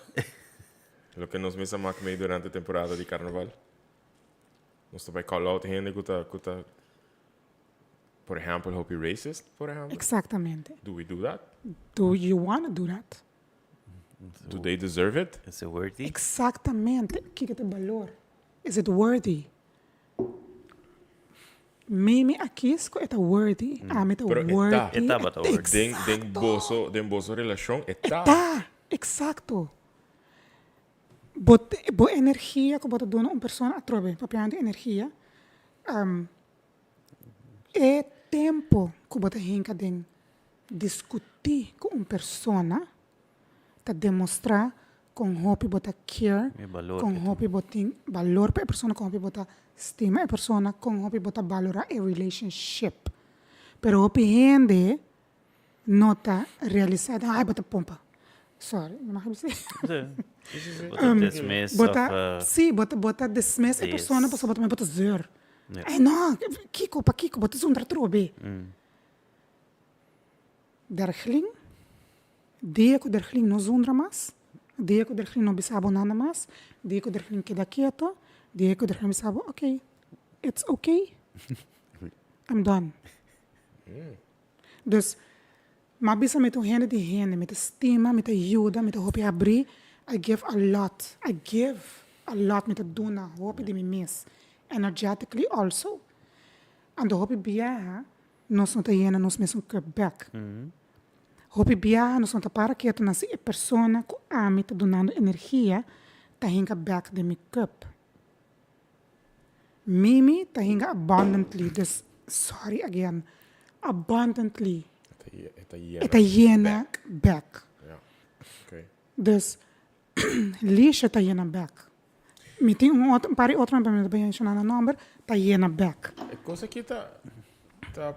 Lo que nos misa mak meio durante a temporada de carnaval. Nós também call out gente que tá por exemplo, hope racist, por exemplo. Exactamente. Do we do that? Do you want to do that? Do they deserve it? Is it worthy? Exactamente. Que tem valor? Is it worthy? Mimi aqui é worthy. A me Pero worthy. Eta bata worthy. Den boso relação é tá. Tá. Exacto. Bo energia que bota dona uma pessoa a trobe, papiando energia. É tempo que bota hinca den discutir com uma pessoa, tá demonstrar com hopi bota care, May valor com que hopi botin valor para a pessoa, com hopi bota estima a pessoa, com hopi bota valorar a relationship. Pero hopi gente nota realizada, ai bota pompa. Sorry, não mais dizer. Dismiss of Bota, sim, bota dismiss a this. pessoa, a pessoa bota zer. Yeah. Ai, não, Kiko, bota zundra trobe. Dergling, dia que o dergling não zundra mais, dia que o dergling não bisabo nada mais, dia que o dergling queda quieto, dia que o dergling bisabo, ok, it's okay, I'm done. Dus, mas bisa met een hende die hende, met de stima, met de ajuda, met de hoop abrir, I give a lot. I give a lot met de doen na hoop die me mis. Energetically also. En de hoop biaha, nós não temos nós mesmos back. Hoop biaha, nós não tá para que nós é persona que a me tá donando energia, tá hinga back de me cup. Mimi tá hinga abundantly, dus sorry again, abundantly. Eta llena back. Ja. Okay. Dus, lixa tá llena back. Me tem um pare outro para me mencionar no number, tá llena back. É coisa que tá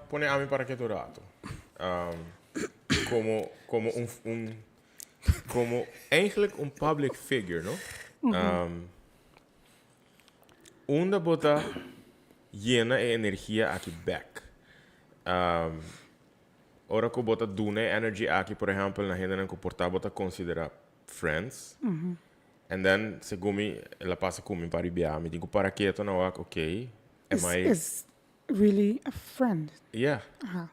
pone a mim para que rato. Como como eigenlijk public figure, não? Onde bota llena a energia aqui back. Ora que bota dune energy aqui, por exemplo, na gente não comportar bota considerar friends. And then, se gumi, ela passa kumi para ibia. Me digo, para quieto na wak, ok. Is really a friend. Yeah. Aha.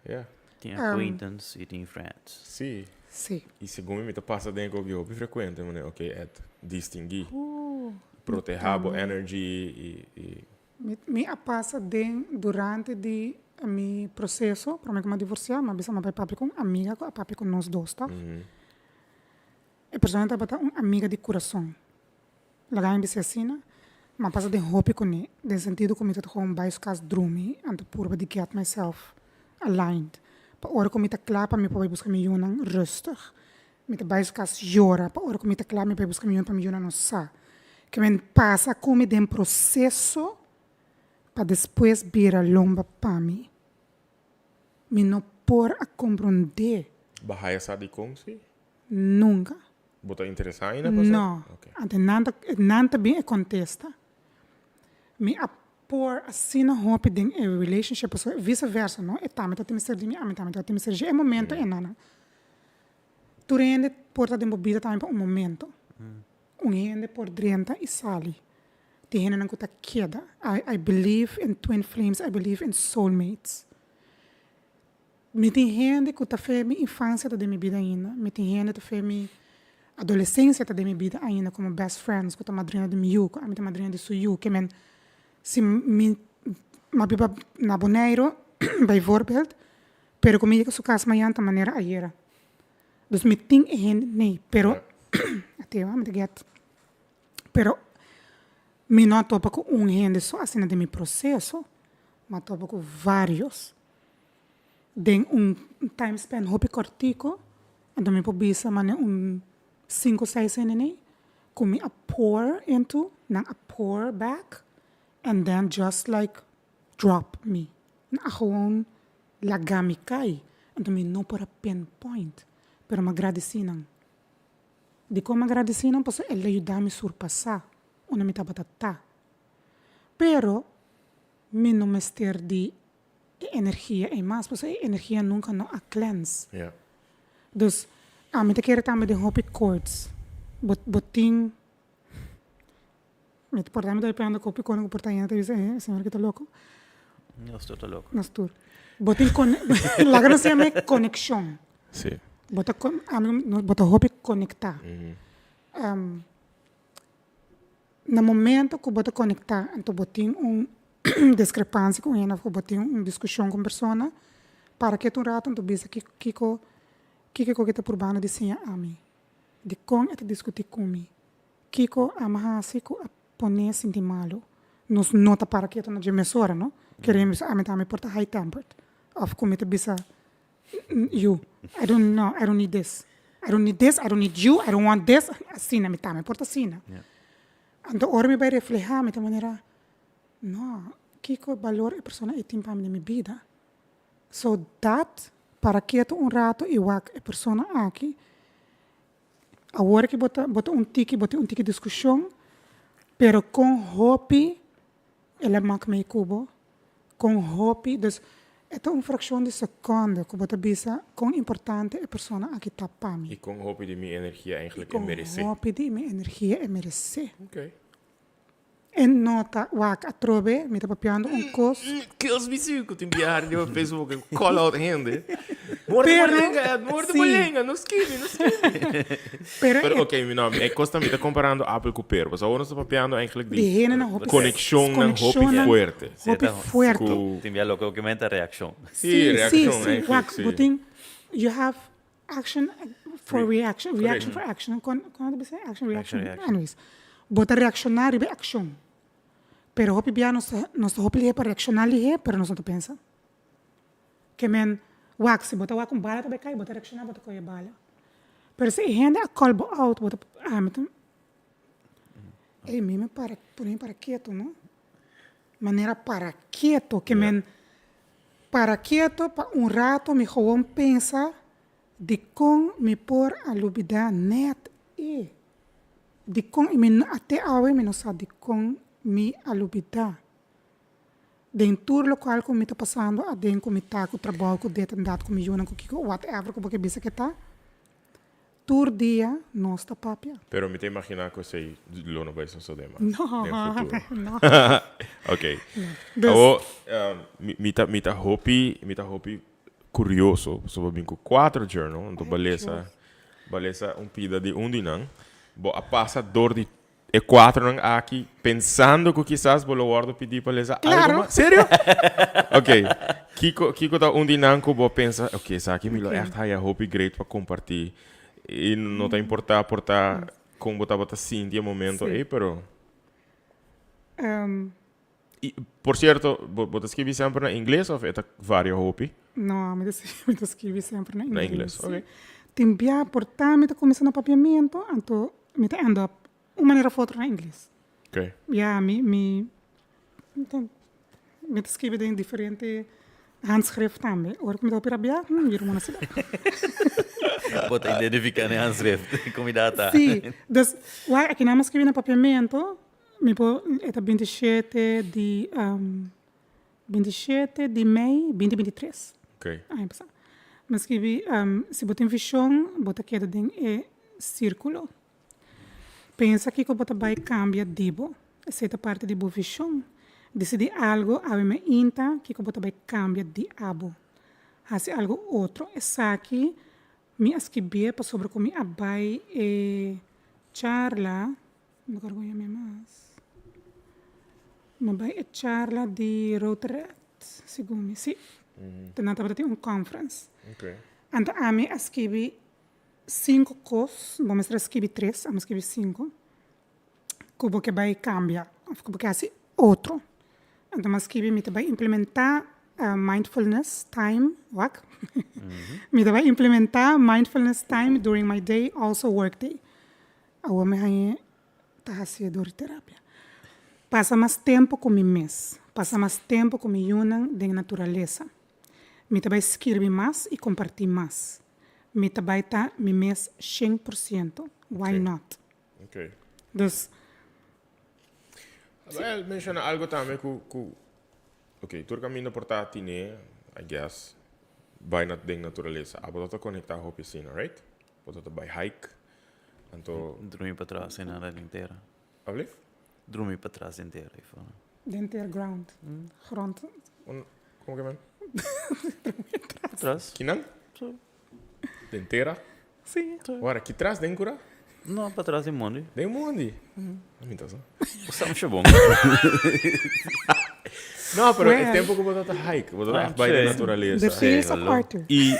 Yeah. Tem acquaintance e tem friends. Sim. Sim. E se gumi, me passa dentro que eu frequente, né? Ok, é distinguir. Proteger a energy e... Me passa durante de mi processo, para mim como divorciar, mas bisa mapai papi com amiga, com a papi com nós dois, tá? A pessoa está bata uma amiga de coração. Lagar em bisa assim, mas passa de hopi com ele, de sentido como eu estou com baixo caso drumi, ante purba de get myself aligned. Pa hora como eu estou claro para me poder buscar me junang rustig. Me estou baixo caso llora, pa hora como eu estou claro me poder buscar me junang para me junang não sa. Que me passa como de processo para depois vir a lomba para mim. Me não por a compreender. Bahaya sa di kong si? Nunca. Bota interessar ainda? Passa? Não. Ok. Ante nada bem contesta. Me a por assim na hope de relationship, vice-versa, não? E também tem ser de mim, também tem ser de é momento é nana. Tu rende porta de bebida também para momento. Rende por drenta e sali. Tem gente que está queda. I believe in twin flames. I believe in soulmates. Me tem gente que está fazendo minha infância da minha vida ainda. Me tem gente que está fazendo minha adolescência da minha vida ainda como best friends. Que está madrinha de Miu, que está madrinha de Suyu. Que men, se me biba na Bonaire, bijvoorbeeld, pero comigo que sua casa amanhã da maneira ayer. Dus me tem gente nee, pero até eu me get. Pero me não topa com gente só assim de meu processo, mas topa com vários. Den time span hopi cortico, então me pobisa mane 5, 6 anos, com me a pour into, nang a pour back, and then just like drop me. Na gewoon lagami kai, então me não para pinpoint, pero me agradeci nang. Di ko me agradeci nang, posso ele ajudar me surpassar. Una me tabatata. Pero, me não me ster de energia e mais, porque a energia nunca não a cleanse. Yeah. Dus, me te quero também de hopi chords. Botin, me te portamos de pegando hopi com o portanha, te dice, senhor que tá louco. Eu estou louco. Nas tour. Botin la gran se llama conexión. Sí. Bota hopi conectar. No momento que você conectar, então você discrepância com ela, você uma discussão com a pessoa, para que tu rato tu bisa que está por banda de senha a mim, de como é discutir comigo, Kiko amahasi ko pone sinti malo, nos nota para que tu na gemesora, no? Queremos a metade porta high tempered, of como te bisa you, I don't know, I don't need this, I don't need this, I don't need you, I don't want this, assim na metade porta assim na. Então, ora me vai refletir de maneira, não, que valor a pessoa é tempo na minha vida. So that, para que tu rato e a pessoa aqui, agora que bota um tique discussão, pero com hobby, ela marca meio cubo, com hobby, dus, é uma fração de segundo que bota bisa, com importante a pessoa aqui tá para mim. E com hobby de minha energia eigenlijk Com merecer. hobby de minha energia é merecer. Ok. En nota, wak a trove, me tá papiando cos. Kills me suco, tem biar no Facebook, call out rende. Morte Sim. bolenga, não esquive. Pero ok, meu nome, é costa me tá comparando Apple com Peru, mas agora nós estamos papiando eigenlijk De de hene na hopi. conexão na hopi na fuerte. Hopi fuerte. Cu- Tem lo que aumenta a reação. Sim, reação, sim. eigenlijk, Wak, sim. buting, you have action for reaction. Reaction Correct. for action. Quando você action, reaction. reaction. Anyways, bota reaccionar e action. Pero hopi bia nos hopi lihe para reaccionar lihe, pero nos não pensa. Que men, wak, se bota wak bala tabe kai, bota reaccionar, bota koye bala. Pero se hende a call out, bota, metam, me para quieto, não? Maneira para quieto, que men, para quieto, para rato, me gewoon pensa de com me por a lubida net e. De com, até awe, me não sabe de com me a lubida. Dentro do local que me está passando, a dentro que me está com o trabalho, com o determinado, com o milhão, com o que, whatever, com o que bisa que está. tur dia nossa papia. Pero me te imaginar que sei lo no vai so dema. No, no. Ok. Dus, Abo, mita hopi curioso sobre binco 4 journal, então beleza pida de dinang. Bo a passa dor de e 4 nang aqui pensando que quizás vou guardo pedir beleza Claro. algo mais. Sério? Ok. Kiko tá dinang ko bo pensa, ok, essa aqui me lo echt high hopi great para compartilhar. E não tá importar portar como bota sim de momento aí, pero e, por certo, você escreve sempre na inglês ou é vários hopi? no, me escrevi sempre na Na inglês. inglês, ok. Timbia portar, me começa no papiamento, então me ando uma maneira foto na inglês. Ok. Ja, me escrevi em diferente handschrift também. Ora, me dá para bia, hier uma cidade. Bota identificar na handschrift, como data. Sim, dus, aqui na escrevi no papiamento, me pô, é 27 de maio 2023. Ok. Ah, é mas escrevi, se botar em visão, bota queda de círculo. Pensa que bota vai cambia dibo, essa parte de boa visão. Decidi algo, a me inta que bota vai cambia de abo. Hace algo outro. Essa aqui, me escrevi para sobre como abai charla, não quero me mais. Me vai charla de Rotaract, segundo me, sim. Tenata para ter conference. Ok. Então, a mim escrevi 5 coisas, vamos escrever 3, vamos escrever 5, como que vai cambiar, como que é assim, outro. Então, eu escrevi, me vai implementar mindfulness time, what? Me vai implementar mindfulness time during my day, also work day. Eu me vai fazer terapia. Passa mais tempo com mi mês, passa mais tempo com mi yunan de natureza. Me vai escrever mais e compartilhar mais. Me vai estar mi mês 100%. Why Ok. not? Ok. Dus, Ele menciona algo também que ok, tu caminho por tá tine, I guess, vai na deng natureza. A bota conectar a piscina, right? Bota vai hike. Então, Dormir para trás, sem nada inteira. hable? Dormir para trás inteira. the ground. Grond. Como que man? Para trás? Kinang? Dentera? Sim. Ora, que traz den cura? Não, para trás é mundo. Den mundi. Então, só. Estamos bom. Não, pero Well. é tempo que bota hike, bota Ah, vai sim. na The natureza. fields of hello. Arthur. E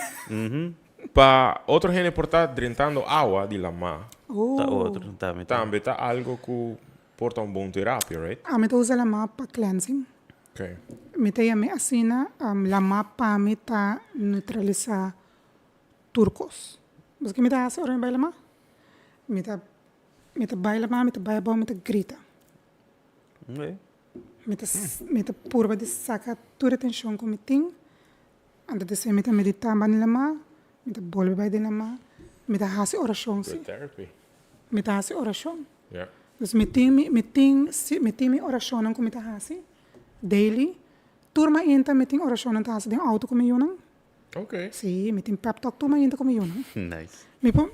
para outro gente por estar drentando água de lama, Oh. Tá outro, tá metade. também tá algo que porta bom terapia, right? A me usa la mapa cleansing. Ok. Me te me assina la mapa me ta neutralizar turcos. Mas que me ta asa ora me baila ma? Me ta baila ma, me ta baila bom, me ta grita. Ok. Me ta purba de saca toda a tensão que me tem. Anda de se me ta meditar ba nila ma, me ta bolbe ba de la ma, me ta hasi oração si. Good therapy. Me ta hasi oração. Yeah. Dus meting oração não como tá assim, daily. Turma inta meting oração não tá assim, tem auto como eu não. Ok. Sim, meting pep talk turma inta como eu não. Nice. Me pô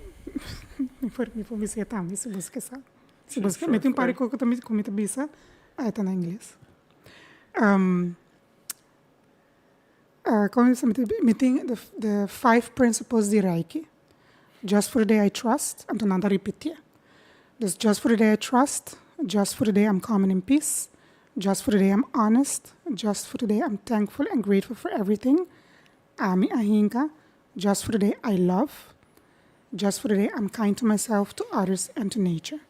visitar, me se busca essa. Se busca, meting pare com também como tá bisa, aí tá na inglês. Como se meting the 5 principles de Reiki. Just for the day I trust, então nada repetir. This just for the day I trust, just for the day I'm calm and in peace, just for the day I'm honest, just for the day I'm thankful and grateful for everything. Ami ahinka, just for the day I love, just for the day I'm kind to myself, to others, and to nature.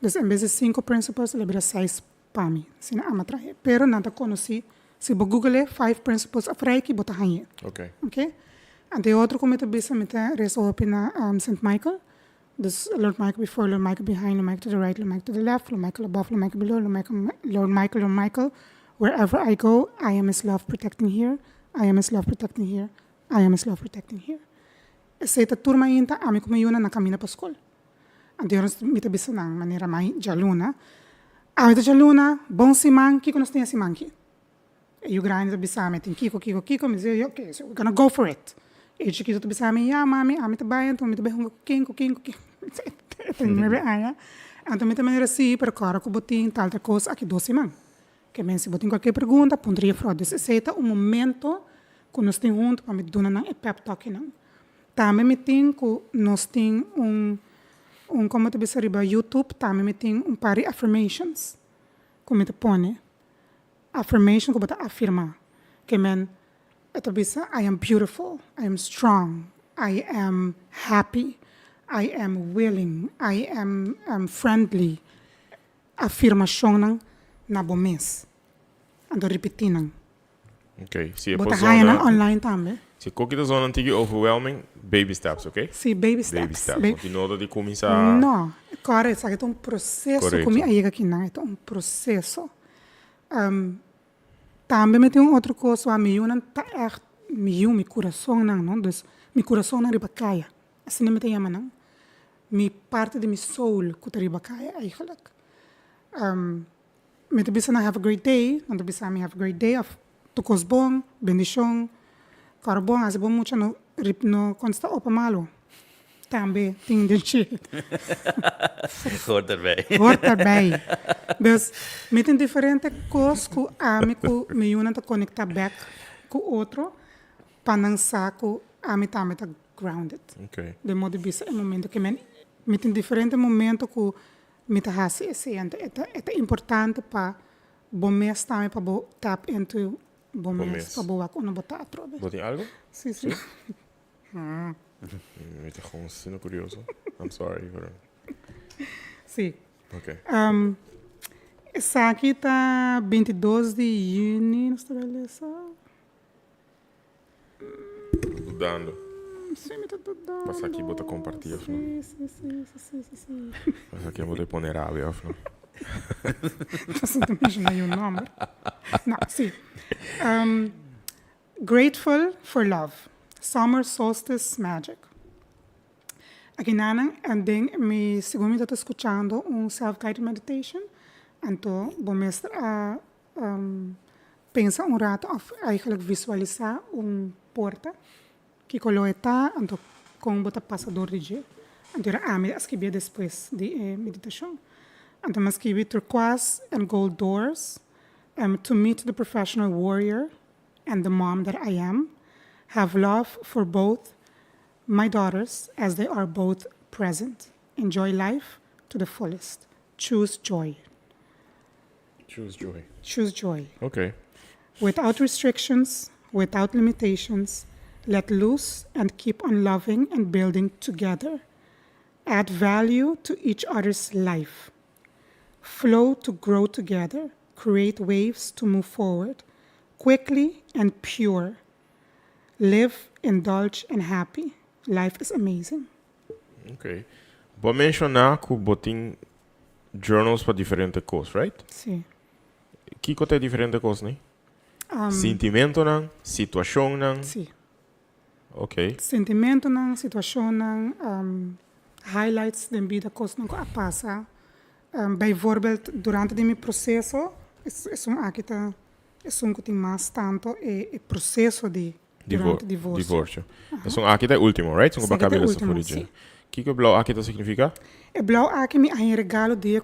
Dus em vez de 5 principles, libera 6 para mim. Sina amatrahe. Pero nada conheci. Se você google 5 principles of Reiki, bota hanhe. Ok. Okay? En de otro como te bisa met resolve na St. Michael. Dus Lord Michael before, Lord Michael behind, Lord Michael to the right, Lord Michael to the left, Lord Michael above, Lord Michael below, Lord Michael. Wherever I go, I am His love protecting here. I am His love protecting here. I am His love protecting here. Essa turma inta, ami como yuna na caminho para escola. Ante oras mita bisa nang manera mai jaluna. Awita jaluna, bom simang, kiko nos tinha simang ki. E o grande bisa me tin kiko, me dizer, okay, so we're gonna go for it. E chiquito tu bisa mi, ya mami, ami trabalha, então me trabalha cooking. Tem me be aya. Então me também assim, para cara que botin tal coisa aqui doce man. Que men se botin qualquer pergunta, pondria fraude. Se seita momento que nós temos junto para me donar não é pep talk não. Também me tem que nós tem como te bisa riba YouTube, também me tem par de affirmations. Como te põe affirmation que bota afirma. Que men ito bisa, I am beautiful, I am strong, I am happy, I am willing, I am friendly. Afirmação nang na bomes. Ando repetir nang. Ok, se é Bota haya nang zona, online também. se qualquer zona antiga overwhelming, baby steps, ok? Sim, baby steps. Baby steps, não tem nada de começar. Não, cara, isso aqui é processo. Correto. Como aí aqui não, é processo. Também me tem outra coisa, a minha não tá meu coração não, dus meu coração não riba caia. Assim não me tem ama não. Mi parte de mi soul que tá riba caia, eigenlijk. Me te bisa na have a great day, não te bisa me have a great day of tukos bom, bendição, cara bom, as bom muito no consta opa malo. Também tem de shit. Hoort erbij. Hoort daarbij. Dus met een diferente coisa que me una te conecta back com outro, para não saco a me também tá grounded. Ok. De modo bisa é momento que met een diferente momento que me tá hasi esse é importante para bom mês também para tap into bom mês para boa quando botar atrobe. Botem algo? Sim. Me tá sendo curioso. I'm sorry. Sim. Ok. Essa aqui tá 22 de junho, não está beleza? Dudando. Sim, me tá dando. Passa aqui e bota compartilhar. Sim. Passa aqui e bota poner áudio. Você não imagina aí o nome? Não, sim. Grateful for Love. Summer Solstice Magic. Aqui nana, me segundo me estou escutando self-guided meditation. Então, vou mostrar pensa rato, eigenlijk visualizar porta que está, então, com bota passador de gel. Então, me escrever depois de meditação. Então, me escrevi turquoise and gold doors to meet the professional warrior and the mom that I am. Have love for both my daughters as they are both present. Enjoy life to the fullest. Choose joy. Choose joy. Choose joy. Ok. Without restrictions, without limitations, let loose and keep on loving and building together. Add value to each other's life. Flow to grow together. Create waves to move forward. Quickly and pure. Live, indulge, and happy. Life is amazing. Ok. Vou mencionar que botem journals para diferentes coisas, right? Sim. Que é diferente coisa, né? Sentimento não, situação não. Sim. Ok. Sentimento não, situação não, highlights da vida, coisas não que passa. Bijvoorbeeld, durante o meu processo, é que tem mais tanto o processo de divórcio. Aqui é o último, right? São Sim, cabelo é o essa último, fora. sim. Que o blau aqui significa? E blau aqui me um regalo dia,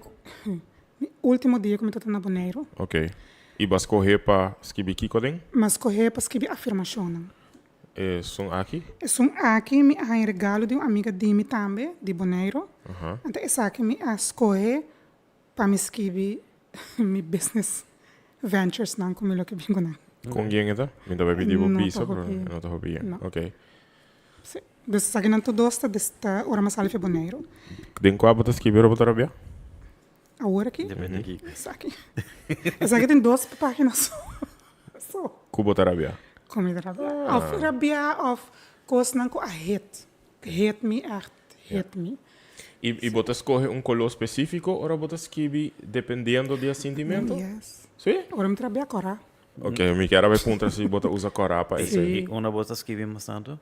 último dia que me estou na Bonaire. Ok. E vas correr para escrever que codem? Mas correr para escrever afirmação. São aqui? São aqui me um regalo de uma amiga de mim também, de Bonaire. Então, essa aqui me escolhe para me escrever meu business ventures, não como eu que bingo não. Com quem é? Me dá pedir por Não piso, tô pero roubando. não estou roubando. Não. Ok. Sim. Dus sa não tu dosta desta ora mas alfe Bonaire. Den qual botas escrever ou botar rabia? A hora aqui? Depende aqui. Essa aqui tem 2 páginas só. Que botar rabia? Comida rabia. Of rabia of coisas não com a hate. Hate me, echt hate me. E botas escolher color específico ou botas escrever dependendo do sentimento? Yes. Sim? Ora me rabia cora. Ok, me quero ver contra se bota usa corá para esse. E uma bosta escrevemos tanto?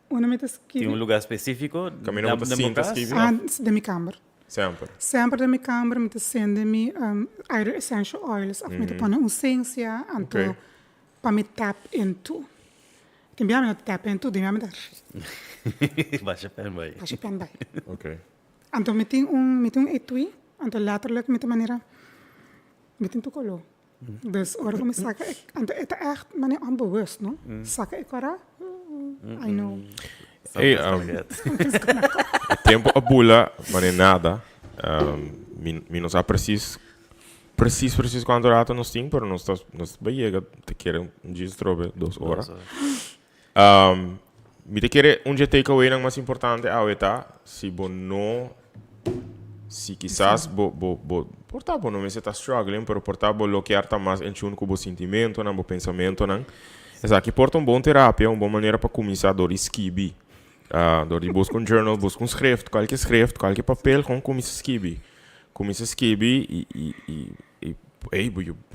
Una me Tem lugar específico? Caminho botas cinta escrever? de minha câmara. Sempre. Sempre de minha câmara me sende me either essential oils of me te põe essência anto para me tap into. Timbiame no tappen tu, timbiame dar. Baixa pen bij. Als je pen bij. Oké. Anto meting etui, anto laterlijk met de manier meting tu kolo. Dus orgo me saka, anto het echt manier onbewust, no? Saka ik ora, I know. Hey, tempo a bula, maar in nada. Mi não sabe precis quanto rato nós temos, pero nós vai chegar te querer dia trobe 2 horas. Mi te querer takeaway nang mais importante aweta, se bo no, se quizás bo portabo no me se tá struggling, pero portabo bloquear tá mais em tune com o sentimento, não, o pensamento, não. Essa que porta bom terapia, boa maneira para começar door skibi. Door die busca journal, busca schrift, qualquer papel, gewoon começa skibi. Começa skibi e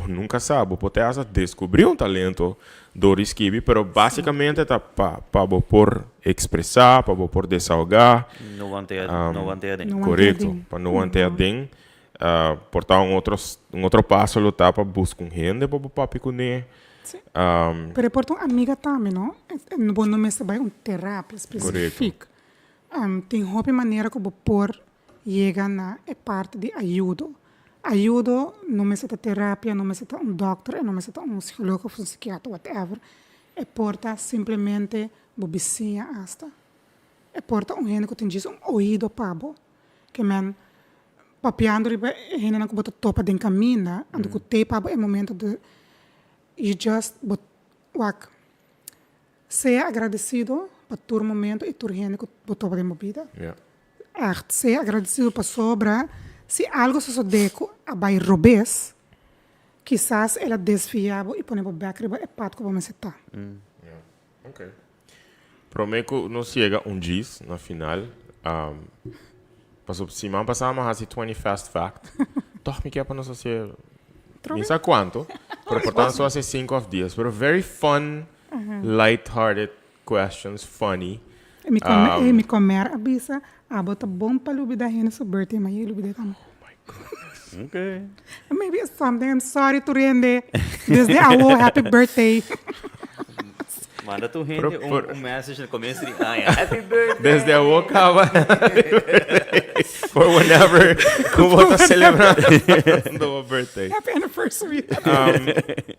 nunca sabe, pode descobrir talento door skibi, pero basicamente tá para por expressar, para por desahogar. Não wanteer ding. Correto, para não wanteer ding. Portar outro passo lutar para buscar gente para papi com ele. Pero porta amiga também, não? Não não me sabe terapia específica. Tem hobby maneira que por chega na parte de ajuda. Ajuda não me seta terapia, não me seta doctor, não me seta psicólogo ou psiquiatra, whatever. É porta simplesmente bobicinha hasta. É porta gente que tem disso ouvido pabo, que man papiando riba gente não que bota topa den caminho, ando que te pabo é momento de you just seja agradecido para todo momento e todo gente que botou para a vida. Yeah. Echt, seja agradecido para sobra. Se algo suceder a vai robes, quizás ela desfiava e põe para back riba é pato que vamos estar. Ok. Prometo não chega dias na final. Passou por cima, passamos a 20 fast fact. Toch me quer para nós fazer. Não sei quanto, pero portanto só 5 dias. Pero very fun, light-hearted questions, funny. Me comer a bisa, bota bom para lubida gente so birthday, mas eu lubida também. Oh my goodness. Okay. Maybe it's something. I'm sorry to rende. Desde a happy birthday. Manda tu gente message no começo de happy birthday. Desde a acaba. For whenever como está celebrando o birthday. Happy anniversary.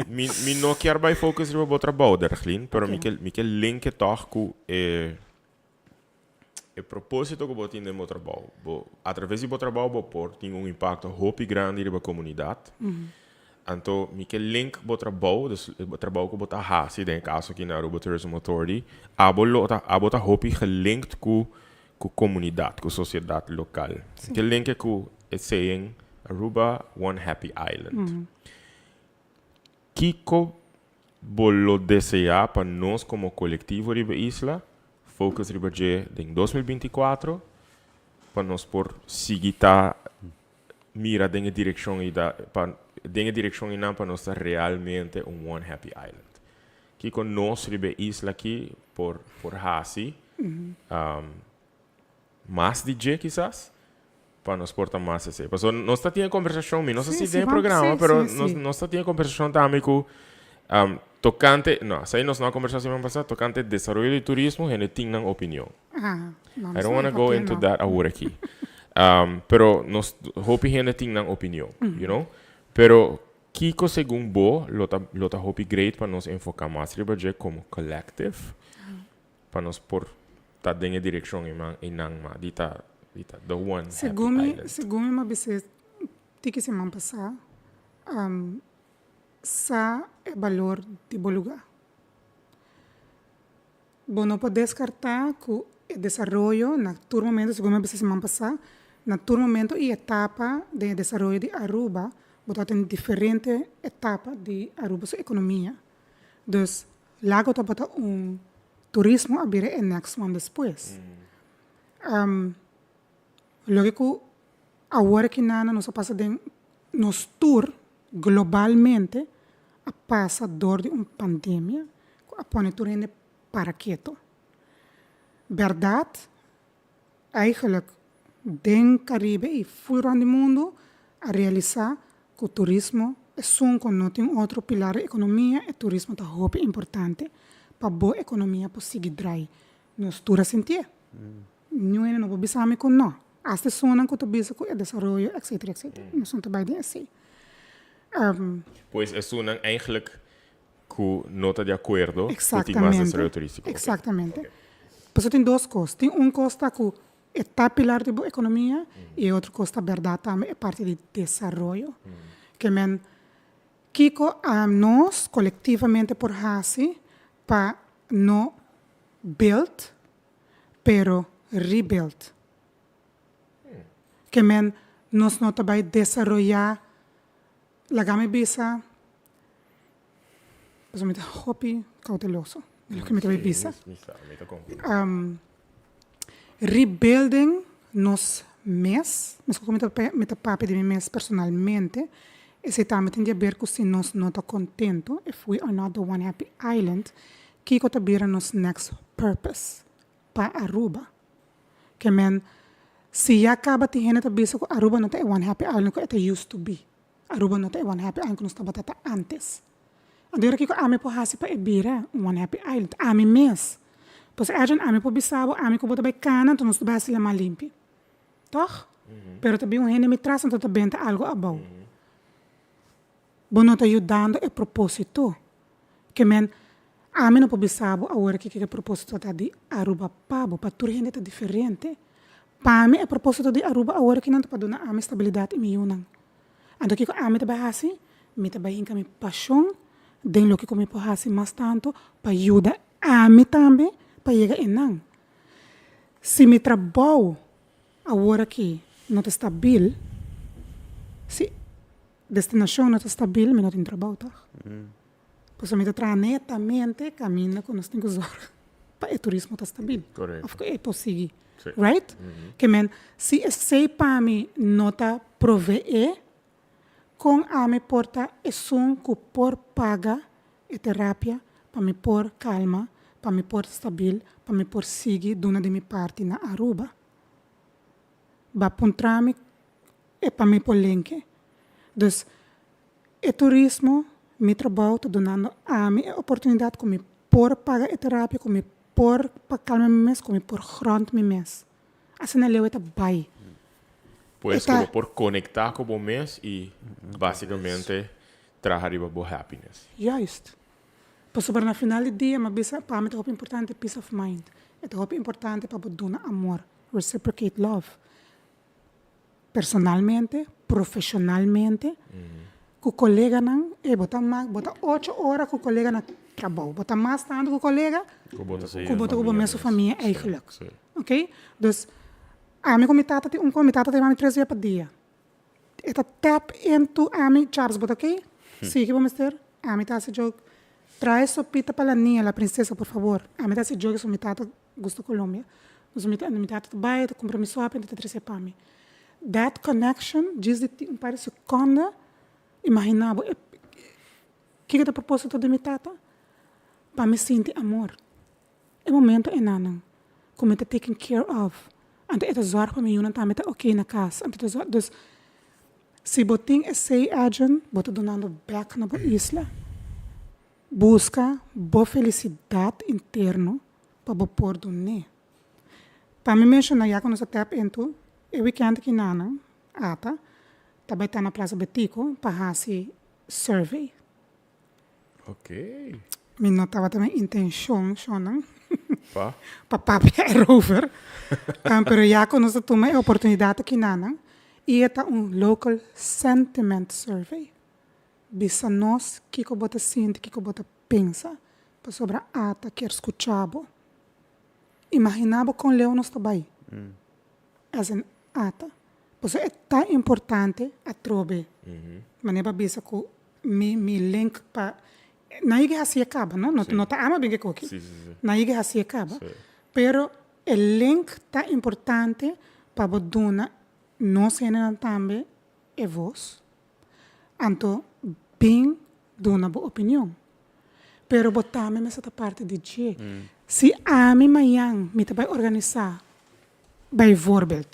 Mi não quero vai focus no outro trabalho, Darlene, pero mi que link toch com o propósito que eu tenho no meu trabalho. Através do meu trabalho, por tem impacto muito grande na comunidade. Então, mi que link o trabalho que eu faço, em caso aqui na Aruba Tourism Authority, abota hopi gelinkt com a comunidade, com a sociedade local. Que link com o saying Aruba One Happy Island. Kiko bolo desejar para nós como coletivo de isla, focus riba em 2024, para nós por seguir mira em direção para nós realmente One Happy Island. Kiko nós riba isla aqui por hasi, mais DJ quizás, para nós portar mais esse. Porque nós está tendo conversação, nós assim tem programa, pero nós está tendo conversação também com tocante, não, essa aí nós não conversação passada, tocante desenvolvimento de turismo, gente tem uma opinião. I don't want to go into that agora aqui. Pero nós hope gente tem uma opinião, you know? Pero Kiko segundo bo, lota hope great para nós enfocar mais riba como collective, para nós por tá dentro direção em nangma, dita the one happy island. Segundo uma vez que semana passada, sa é valor de bom lugar. Bom, não pode descartar que o desenvolvimento na todo momento, segundo uma vez semana passada, na todo momento e etapa de desenvolvimento de Aruba, botar em diferentes etapas de Aruba sua economia. Então, lá que botar turismo a vir é next one depois. Logo que agora que nós passa de nos tour globalmente a passa door de pandemia, a põe tudo em para quieto. Verdade, eigenlijk den Caribe e fora do mundo a realizar que o turismo é um que não tem outro pilar da economia, o turismo é muito importante para boa economia para seguir drai. Nós tura sentir. Não é não bisame com não. Hasta sonan com tu bisa com o desenvolvimento, etc, etc. Nós não trabalhamos assim. Pois é sunan eigenlijk com nota de acordo com o mais desarrollo turístico. Exatamente. Okay. Tem duas coisas. Tem costa que é pilar de boa economia e outra costa verdade também é parte de desenvolvimento. Que men Kiko nós coletivamente por hasi para não build, pero rebuild. Que men nós não vai desenvolver la game bisa muito hobby cauteloso lo que me vai bisa rebuilding nos mês mas como me tá papi de mim mês personalmente esse também tem a ver com se nós não tá contento if we are not the one happy island que tá vira nos next purpose para Aruba que men se já acaba de gente tá bisa com Aruba não tá one happy island que it used to be Aruba não tem one happy island que nós estava tata antes. Agora que ame po hasi pa ebira one happy island ame mes. Pois a gente ame po bisabo ame ko bota bay cana então nós basta lá mais limpo. Toch? Pero também gente me traz então também tá algo abau. Bono tá ajudando é propósito. Que men ame no po bisabo agora que propósito tá de Aruba pabo para tur gente tá diferente. Pa me é propósito de Aruba agora que não tá para dona ame estabilidade e miunang. Então, que a mim também assim, me também tem paixão, den lo que comi por assim mais tanto, para ajudar a mim também, para chegar em não. Se me trabalho agora que não está estável, se destinação não está estável, me não tem trabalho, tá? Pois me tra netamente caminho com nós temos para o turismo está estável. Correto. É possível, right? Que men se sei para mim não está prover com a me porta é som que por paga e terapia para me por calma, para me por stabil, para me por seguir dona de minha parte na Aruba. Ba puntrame e para me por link. Dus o turismo me trabalho tá donando a me oportunidade com me por paga e terapia, com me por para calma me mes, com me por grond me mes. Assim na leu eta bai. Pues como por conectar com o mês e basicamente trazer arriba boa happiness. Juist. Pois na final do dia, mas para mim é muito importante peace of mind. É muito importante para dar amor, reciprocate love. Personalmente, profissionalmente, com o colega não, bota 8 horas com o colega na trabalho, bota mais tanto com o colega, com a mesma família eigenlijk. Ok? Dus a minha comitada tem comitata tem 3 dias por dia. Eta tap into a minha Charles, bota ok? Sim, que vamos ter? A minha tá se jogo. Traz sopita para a niña, a princesa, por favor. A minha tá se jogo, sua mitata gosta Colômbia. Mas a mitata vai, compromisso a pente trazer para mim. That connection, diz de um par de segundos, imaginava. Que é o propósito de mitata? Para me sentir amor. É momento enano. Como está taken care of. Ante é zorg para mim, não está ok na casa. Dus, se botin é sei agent, bota donando back na isla. Busca boa felicidade interna para pôr do né. Para me mencionar, já quando você tap into, o weekend que nana, ata, também está na Praça Betico, para fazer survey. Ok. Me notava também intenção, não? Pa? Para papi erover. Pero já quando você toma a oportunidade que nana, e é local sentiment survey. Bisa nós, que bota sente, que bota pensa, para sobre a ata que escutava. Imaginava com Leo nós também. As em ata. Pois é tão importante a trobe. Maneira bisa que me link para na iga assim acaba, não? Não está ama bem que aqui. Na iga assim acaba. Pero o link tá importante para boduna nós ainda também é voz. Então bem dona boa opinião. Pero botame nessa parte de G. Se a mim amanhã me vai organizar, bijvoorbeeld,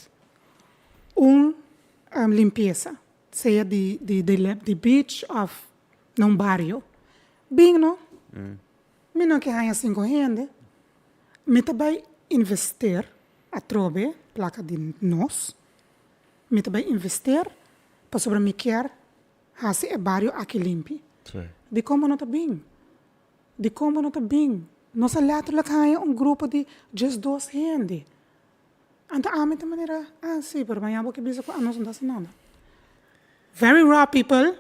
limpeza, seja de beach of num barrio, bem, não? Me não quer ganhar 5 rende. Me também investir a trobe, placa de nós. Me também investir para sobre me quer fazer o barrio aqui limpo. Sim. De como não está bem. De como não está bem. Nós letterlijk ganha grupo de just 2 gente. Então, a minha maneira, sim, pero amanhã vou que bisa com nós não dá nada. Very raw people,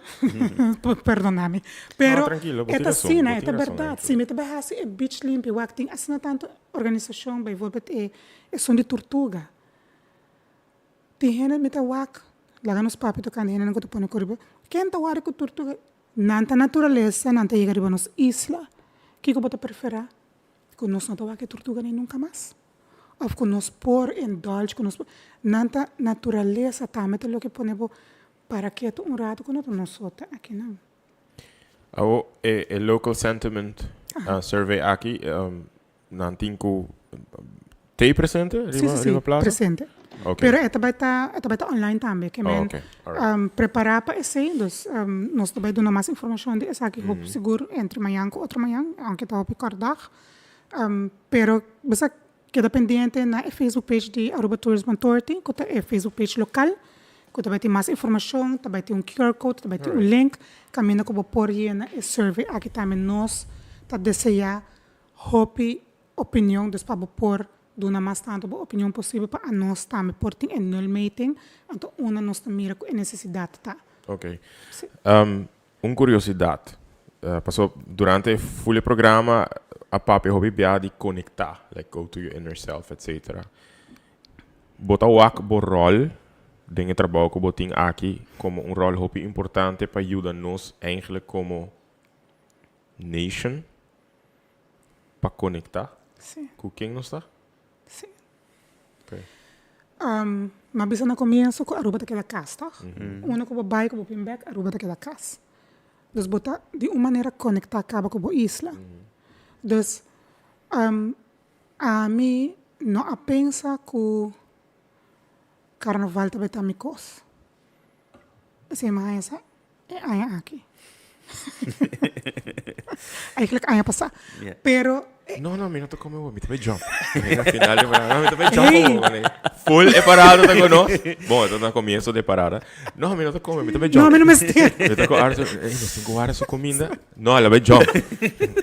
perdoname. Pero, tranquilo, é assim, é razão, verdade. Se me também faço é beach limpo, tem assim tanto organização, bijvoorbeeld, é som de tortuga. Tem gente me tá wak, lá nos papos tocando, gente não que tu põe corribo. Quem tá wak com tortuga? Nanta natureza, nanta chega riba nos isla. Que eu vou preferir? Que nós não tá wak tortuga nem nunca mais. Of que nós por indulge, que nós nanta natureza também é o que ponemos para que tu rato que nós solta aqui não. O local sentiment survey aqui, nantinko tem presente? Sim, plaza? presente. Okay. Pero esta vai estar online também, que okay. preparar para esse, nós também damos mais informação de essa aqui, seguro entre manhã e outra manhã, aunque está op acordar. Pero você queda pendente na Facebook page de Aruba Tourism Authority, que é Facebook page local, que também tem mais informação, também tem QR Code, também tem link, caminho que vou pôr aí na survey, aqui também nós está desejar hopi opinião, para pôr dona mais tanto boa opinião possível para nós também por ter annual meeting, então nós também mira com a necessidade tá. Ok. Curiosidade. Passou durante o programa a papi hobby de conectar, like go to your inner self, etc. Bota o rol dentro do trabalho que eu tenho aqui como rol hobby importante para ajudar nós eigenlijk como nation para conectar. Sim. Com quem nós está? Sim. Okay. Mas bisa no começo com Aruba daquela casa, tá? Uma que eu vai com o Pimbek, Aruba daquela casa. Dus botar de uma maneira conectar acaba com a isla. Dus a mim não a pensa que o carnaval também está me cos. Assim, mas é aqui. Eigenlijk aan je passar. Yeah. Pero No, mi non tocco come mi também jump. No finale, mi também jump. Full é parado tengo no. Bom, então no comienzo de parada. No, mi non tocco come mi também jump. no, a mí no me esté. Mi tocco arso, nos tengo guarda su comida. No, ela vai jump.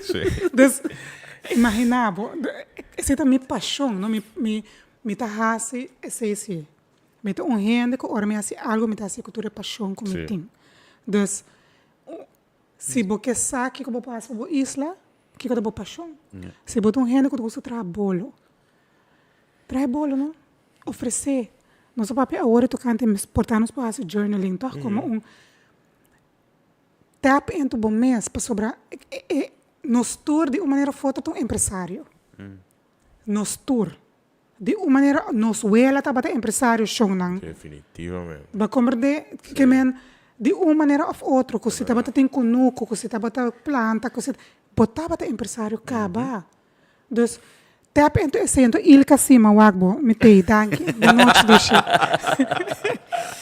Sì. Dus, imaginavo, essa é a minha paixão, não? Me tá hasi, esse. Me tá honrando que ora me hasi algo, me tá hasi cultura paixão como me tem. Dus, se você sabe que eu vou passar por isla, que eu vou paixão. Se você honrando que eu vou trazer bolo. Trazer bolo, não? Oferecer. Nosso papel agora é tocante portar-nos para fazer journaling, tá? Como tap into bom mês para sobrar. Nos tour de uma maneira foto de empresário. Nos tour de uma maneira nos wela tá bata empresário show nang. Definitivamente. Ba compreende que men de uma maneira ou outra, que se tá bata tem conuco, que se tá bata planta, que se botar bata empresário caba. Dus tap into esse into ilka cima wagbo me tei danke. Boa noite dushi.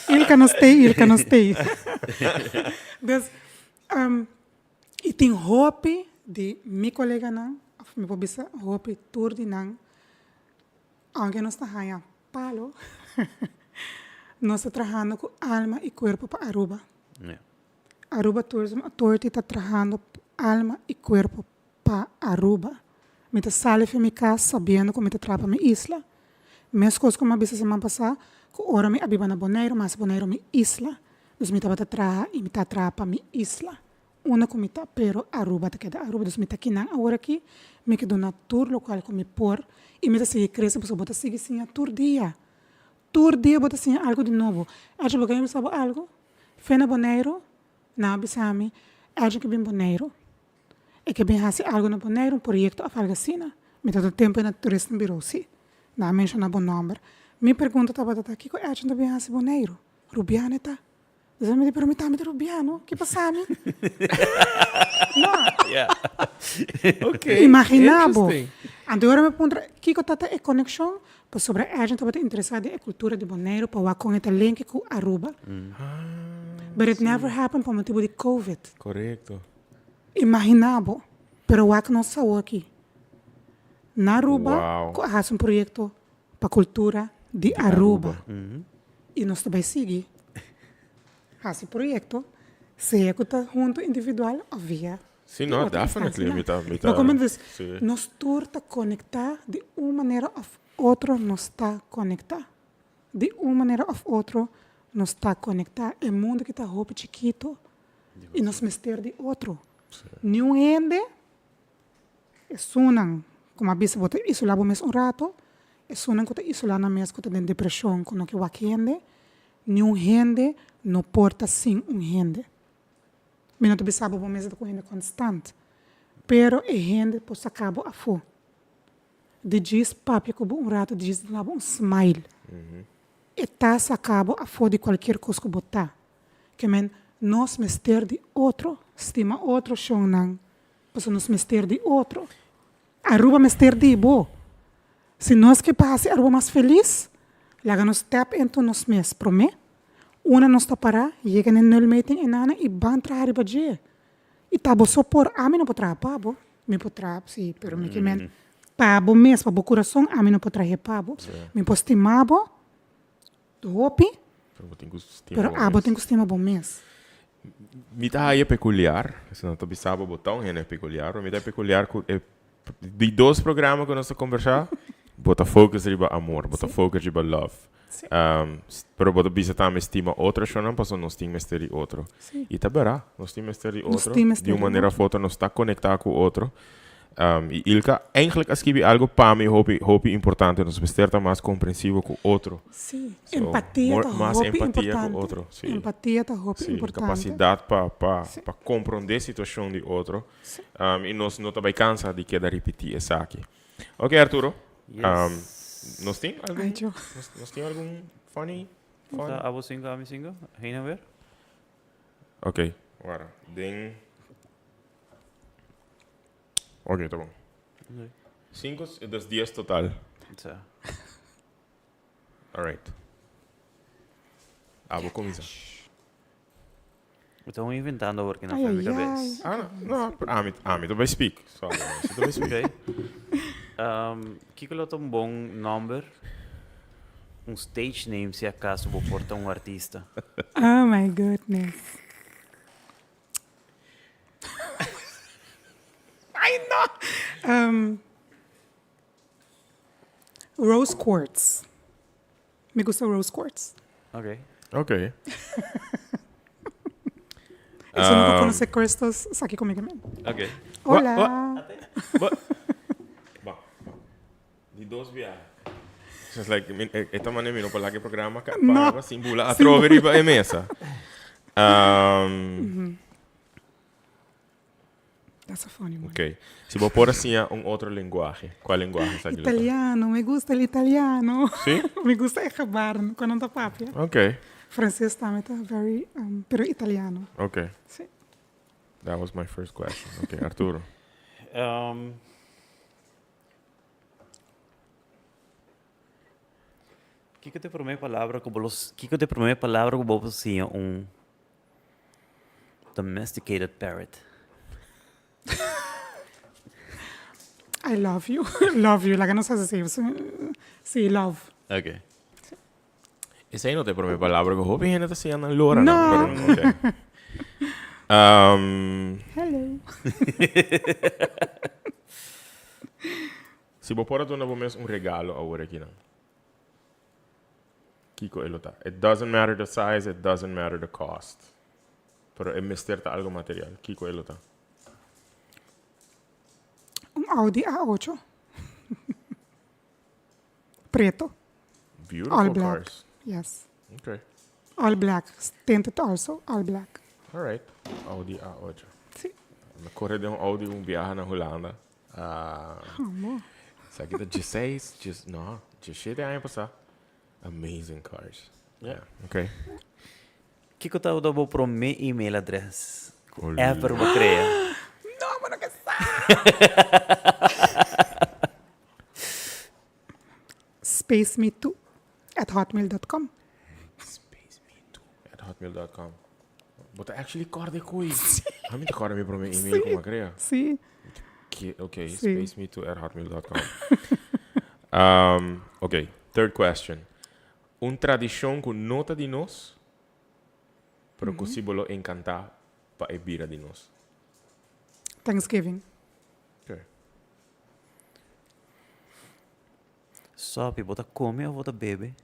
Ilka nos tei. Dus e tem hope de mi colega não, me pobisa hope tour de não, aunque nós está ganhando palo, nós está trabalhando com alma e corpo para Aruba. Yeah. Aruba Tourism Authority está trabalhando alma e corpo para Aruba. Me está sale para minha casa sabendo como está trabalhando minha isla. Mesmas coisas como a bisa semana passada, que ora me abiba na Bonaire, mas Bonaire minha isla. Dus me está trabalhando e me está trabalhando para minha isla. Una comita, pero Aruba te queda Aruba, dus me tá kinang agora aqui, me quedo na tour local com me por e me tá seguir crescendo, porque bota seguir sim a tour dia bota sim algo de novo. Acho que eu sabe algo, fena Bonaire, na bisami, acho que bem Bonaire, é que bem hasi algo na Bonaire, projeto a falgacina, me tá do tempo na turista no bureau, sim, na menciona bom número. Me pergunta tá bota aqui, que acho que bem hasi Bonaire, Rubiane tá. Dus dan me permitami Rubiano, que passami? No. Yeah. Ok. Imaginabo. Agora me pergunta, que tata é conexão, para sobre a gente está interessada em cultura de Bonaire, para com esse link com Aruba. But it never happened por motivo de COVID. Correcto. Imaginabo. Pero wak não saiu aqui. Na Aruba, Uau. há um projeto para cultura de Aruba. E nós também seguimos. Há esse projeto. Se executa junto individual ou via. Sim, não, outra definitely. instância, Me Mas como eu disse, sim. nós turta conectar de uma maneira ou outra, nós está conectar. De uma maneira ou outra, nós está conectar. É mundo que está roupa chiquito e nós mister de outro. Nenhum ende é sunan, como a bisa bota isolar mes um rato, é sunan que está isolar na mesa que está em depressão, com o que o ende, nenhum ende não porta sem ende. Me não te sabe bom mesa com ende constante. Pero é ende por acabo a fo. De diz papi que um rato diz lá um smile. E tá acabo a fo de qualquer coisa que botar. Que men nós mister de outro, estima outro chão não. Pois nós mister de outro. Aruba mister de bo. Se nós que passe Aruba mais feliz, laga nos tap into nos mes, promê? Una nos tapara, chega no null meeting e nana e ban trabalhar para dia. E tabo sopor, a mim não pode trabalhar pabo, me pode trabalhar, sim, pero me que men pabo mes, pabo coração, a mim não pode trabalhar pabo. Me pode estimabo, hopi, pero abo tem que estimar bom mês. Me tá aí peculiar, se não tô pensando botar um é peculiar, me tá peculiar de dois programas que nós conversar, bota focus riba amor, bota focus riba love. Pero bota bisa também estima outra chão, passou nós temos mesteri outro. E tá berá, nós temos mesteri outro. De uma maneira ou outra nós está conectado com o outro. E Ilka, eigenlijk als je algo para mim hopi importante, nós estar mais compreensivo com o outro. Sim, empatia tá mais hopi empatia importante. com o outro. Sim. Empatia tá hopi Sim, importante. capacidade para compreender a situação do outro. E nós não também cansa de querer repetir isso aqui. Ok, Arturo. Yes. Nós temos algum? Ai, Joe. Nós temos algum funny? Abo singo, ami singo. Heen en weer. Ok, agora. Ok, tá bom. 5 das 10 total. Zo. Alright. Vou começar. Estão inventando porque não Ai, foi ai, minha ai. vez. Ami, tu vai speak. Sorry, tu vai speak. Ok. Kiko lot um bom number. Stage name se acaso vou portar artista. Oh my goodness. I know. Rose quartz. Me gusta rose quartz. Ok. Ok. Isso nunca conhece crystals aqui comigo mesmo. Ok. Olá. Di dos viajes. Just like, esta maneira não pode programa No. para simular a trova riba e mesa. That's a funny one. Ok. Se vou pôr assim outra linguagem, qual linguagem está aqui? Italiano, me gusta el italiano. Sim? Me gusta acabar quando não tá papia. Ok. Francês também tá very, pero italiano. Ok. Sim. That was my first question. Ok, Arturo. Kiko te primeira palavra que vos tinha domesticated parrot. I love you. Love you. La que não sabe assim. Sí, love. Ok. Essa aí não tem primeira palavra que eu hoop en het assim aan Laura. No. Okay. Hello. Se vou pôr a dona vamos regalo agora aqui não. Kiko elota. It doesn't matter the size, it doesn't matter the cost. Pero é mister algo material. Kiko elota. Audi A8. Preto. Beautiful All black. cars. Yes. Okay. All black. Tinted also. All black. All right. Audi A8. Sí. Na correr de Audi viaja na Holanda. Amor. Sabe que 16, não, 17 anos passar. Amazing cars. Yeah. Okay. Kiko tahu dah bawa pro me email address. Cool. Ever ba crea? No, mano que spaceme2@hotmail.com. Spaceme2@hotmail.com. But actually cor de coi. Hami te cor me pro me email como crea. Sí. Okay, Sí. spaceme2@hotmail.com. Okay, third question. Un tradição que nota de nós, pero que si bolo encantar para a bira de nós. Thanksgiving. Okay. Sopi, bota come ou bota bebe?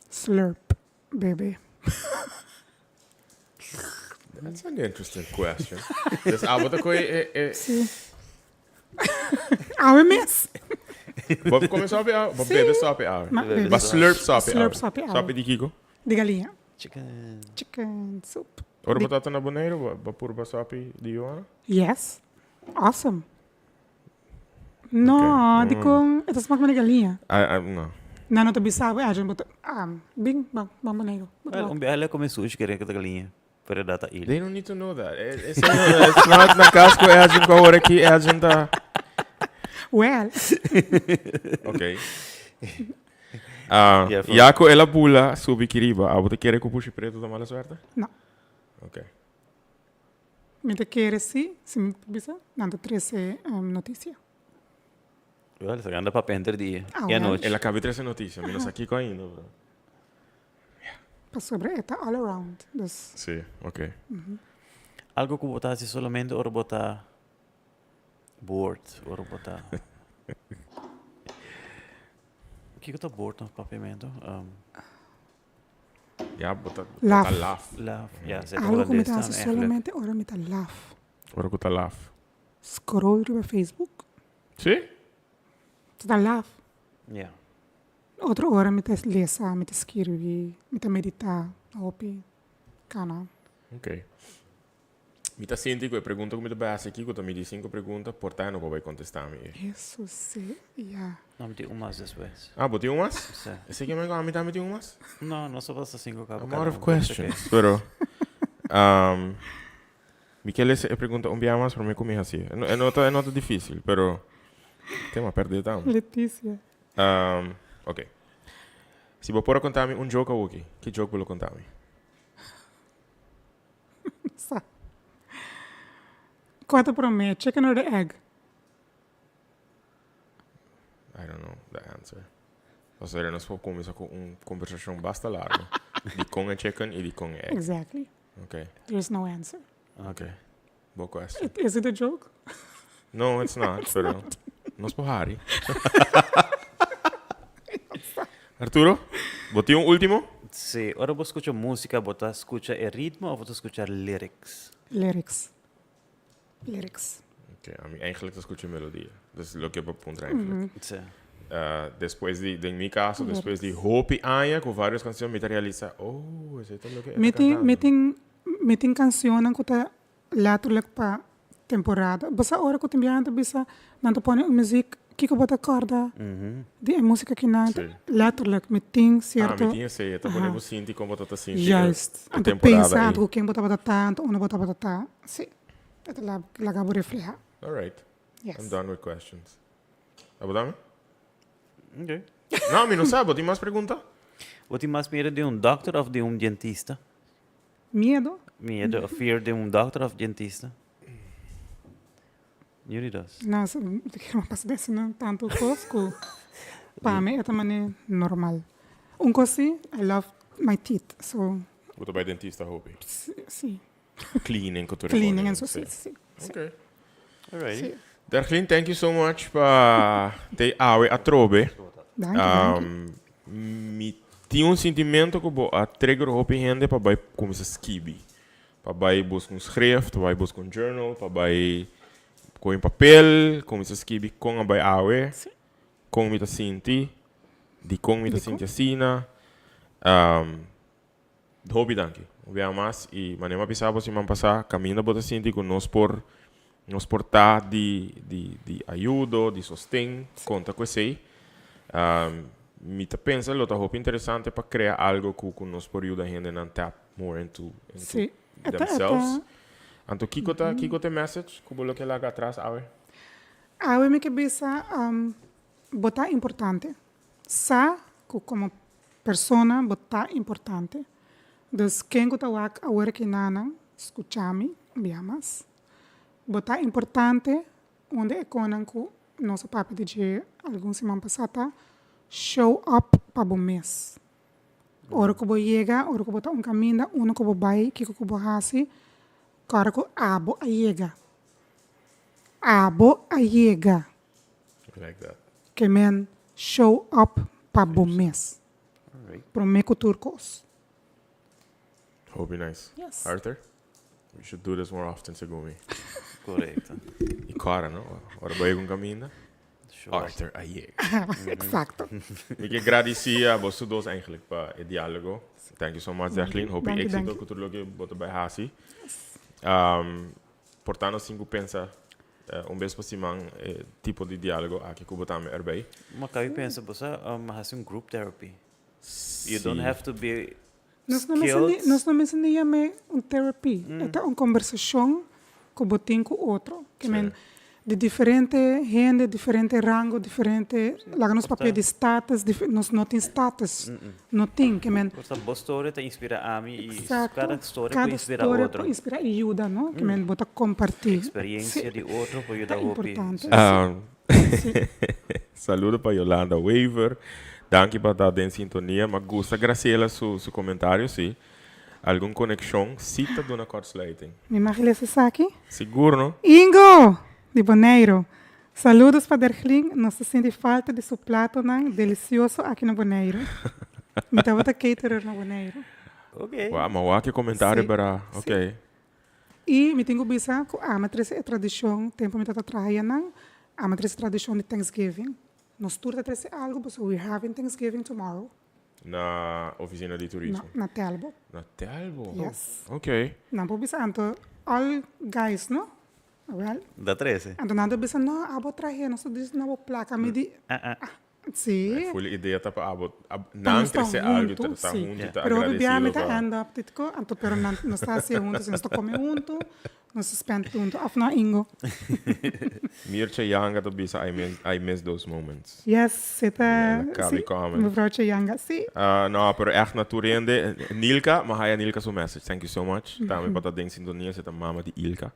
Slurp, bebê. That's an interesting question. Dus abota koi Sim. Awe mes. Bob come sopi a, Bob bebe sopi a. Bebê. Ba slurp sopi a. Slurp sopi a. Sopi di kiko. De galinha. Chicken. Chicken soup. Ora batata na boneiro, ba pur ba sopi di Joana. Yes. Awesome. No, di kong, ito smak man de galinha. No. Nano to bisawe, ajan boto, bing, bang boneiro. Well, bihala come sushi kaya kita galinha. Para data il. They don't need to know that. It's not na casco é a gente com a hora aqui, é a gente tá. Well, Okay. Yeah, for- Yako ela pula subi kiriba. Abota querer que puxe preto da mala suerte? no. Okay. Me te quieres si me bisa, nando 13 noticia. Well, se anda para penter dia. Ah, E a well. noite. Ela acabei de trazer notícia, menos aqui com ainda, bro. Pa sobre eta all around. Dus, Sim, okay. Algo que botasse solamente ou botar board ou botar. O que tá board no papamento? Ja, bota Laugh. laugh. Love. Ja, zet algo que me holandês hace dan solamente ora me ta laugh. Ora bota laugh. Scroll over Facebook. Sim? Ta laugh. Ja. Outra hora me ta lesa, me ta escrever, me ta meditar, hopi, kana. Ok. Mi ta senti que pergunta que me base aqui, que me di 5 perguntas, portanto não vai contestar me. Isso se, ja. Não, me tem umas después. Ah, boti umas? Sí. Esse aqui me a mim tá me umas? No, no só basta 5 cabos. I'm out of questions, pero Michele se pergunta un mais para mim comigo assim. É nota difícil, pero tema perder tempo. Letícia. Ok. Se você pode contar-me um jogo aqui, que jogo você contar-me? Sa. Quanto promete? Chicken or the egg? I don't know the answer. Ou seja, nós vamos começar com uma conversação bastante larga. De com a chicken e de com a egg. Exactly. Ok. There's no answer. Ok. Boa question. Is it a joke? No, it's not, pero nós por Harry. Arturo, botei um último? Sí, ahora vos escuchas música, vos escuchas el ritmo o vos escuchas lyrics. Lyrics. Lyrics. Ok, a mim eigenlijk escuto melodia. Dus lo que eu pongo eigenlijk. Sí. Depois de, em meu caso, depois de Hopi Aya, com várias canções, me realiza, oh, esse é o que Meeting canción ang kuta letterlijk pa temporada. Basta ora ko timbihan bisa nanto pone muziek kiko bata corda. Die música que nanta Sim. letterlijk meeting certo. me tinha sei, tá podendo sentir como tá sentindo. Juist. A Anto temporada pensa, aí. anto quem bota bata tanto, uno bota bata ta. Sì. Ito la gabo refleja. All right, Yes. I'm done with questions. Abodame? Ok. Não, me não sabe, tem mais pergunta? Vos tienes más miedo de un doctor o de un dentista? Miedo? Miedo o fear de un doctor o dentista? Jullie dos. Nossa, não passa desse não tanto cosco. Para mim, é mané normal. Um cosi, I love my teeth. So, Vou bij dentista, Hopi. sim. Cleaning, Cleaning and so, sim. Ok. Alrighty. Darlene, thank you so much para te awe a trobe. Dank Me tinha um sentimento que a trigger hopi gente para vai começar skibi. Para vai buscar um schrift, para vai buscar um journal, para vai com um papel, começar skibi com a vai awe, com me ta sinti, de com me ta sinti asina. Hopi danke. Obrigado mais e manema pisabo se man passar caminho bota sinti com nós por tá de ajuda, de sostém, conta com isso aí. Me tá pensa, lo tá hope interessante para criar algo que nós por ajuda a gente a tap more into Sim. themselves. Anto kiko te message, que bolo que lá atrás, awe. Awe me que bisa botar importante. Sa como persona botar importante. Dus quem gota wak aware que nana escuchami, biamas. Bota importante, onde é que nosso papo de alguns semana passada, show up para o mês. Ora que você chega, ora que você caminho, uno que você vai, que você vai, cara que abo a chega. Abo a chega. I like that. Que men show up para o mês. Alright. Para o meco turcos. Hope nice. Yes. Arthur? We should do this more often, Segumi. Correcto. E cara, não? Ora vai com caminho. Show. Arthur, aí. Exacto. Ik agradecia a vocês dois eigenlijk para o diálogo. Thank you so much, Jacqueline. Hope Dank you je, exito dank que tudo que botou bij Hasi. Portanto, cinco pensa vez por semana tipo de diálogo aqui que botamos erbij. Maar kan je pensa po sa, mahasing group therapy. You don't have to be Nós skilled. não mencionamos terapia. É uma conversação com o botim com o outro. Que men, de diferente gente, diferente rango, diferente... Lá nos papéis de status, nós não tem status. Não tem, que men... Basta boa história te inspira a mim e Exato. cada história Cada pode inspirar história outro. pode inspirar e ajuda, não? Que men, bota compartilhar. Experiência de outro pode ajudar É o importante. Saludo para Yolanda Waver. Danke para estar em sintonia. Me gusta, Graciela, su comentário, sim. Alguma conexão? Cita de uma kortsluiting. Me imagino esse aqui. Seguro, não? Ingo, de Boneiro. Saludos para Derglin. Nós sentimos falta de seu prato delicioso aqui no Boneiro. Me estava a caterer no Boneiro. Ok. Uau, mas o que comentário Sim. para... Ok. E me tenho bisa que a matriz é tradição, tempo me está trabalhando, a matriz é tradição de Thanksgiving. Nós turta trazer algo, so we're having Thanksgiving tomorrow. Na oficina de turismo. Na Telbo. Na Telbo? Yes. Ok. Não pode bisa, anto, all guys, no? Well, Da 13. anto nada bisa, no, abo traje, nós diz na placa, me di, sim. Foi a ideia para abot. Não crescer algo, está junto, está Pero obviamente agradecido. end up titko, anto pero não está assim juntos, nós come junto, nós spend junto, afna ingo. Mirce Yanga to bisa, I miss those moments. Yes, zeta, Kabi komen. mevrouwtje Yanga, sim. No, pero echt naturende. Nilka, maar hij Nilka zo'n message. Thank you so much. Daarmee para ding sintonia zit mama di Ilka.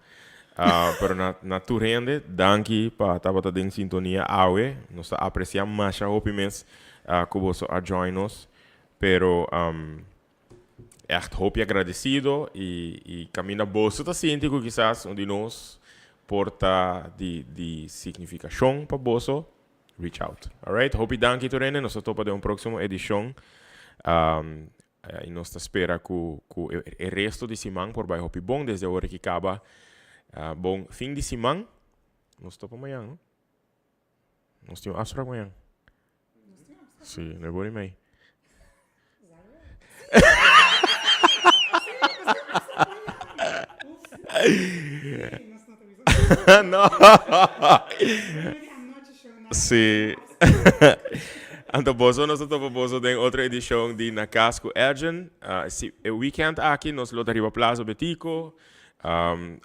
Pero naturende, danki para tabata ding sintonia awe. Nós apreciamos mais a hope mes que você a join nos. Pero echt hope agradecido e camina bolso tá científico quizás onde nós porta de significação para bolso. Reach out. Alright, hope danki Torene, nós topa de próximo edição. E nós espera que o resto de semana por vai hope bom desde a hora que acaba. Bom fim de semana. Nós topa amanhã, não? Nós temos afspraak amanhã. Sim, não é bom nem. Não. Sim. Então, nós estamos em outra edição de Na Casco Urgent. O weekend aqui, nós lotaria Plaza Betico,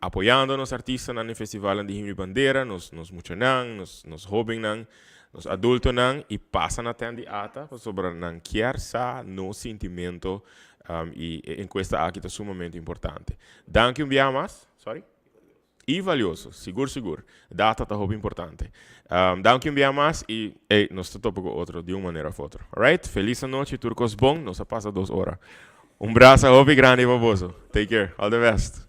apoiando os artistas no festival de Himni Bandeira, nos muchanan, nos jovens, nos adultos, e passam a tenda ata sobre não quer sa no sentimento e em questa aqui é sumamente importante. Danke dia mais, sorry. E valioso, seguro. Data tá muito importante. Danke dia mais e nós estamos com outro de uma maneira ou outra. Alright? Feliz noite, turcos bom, nos passa 2 horas. Abraço, grande e baboso. Take care, all the best.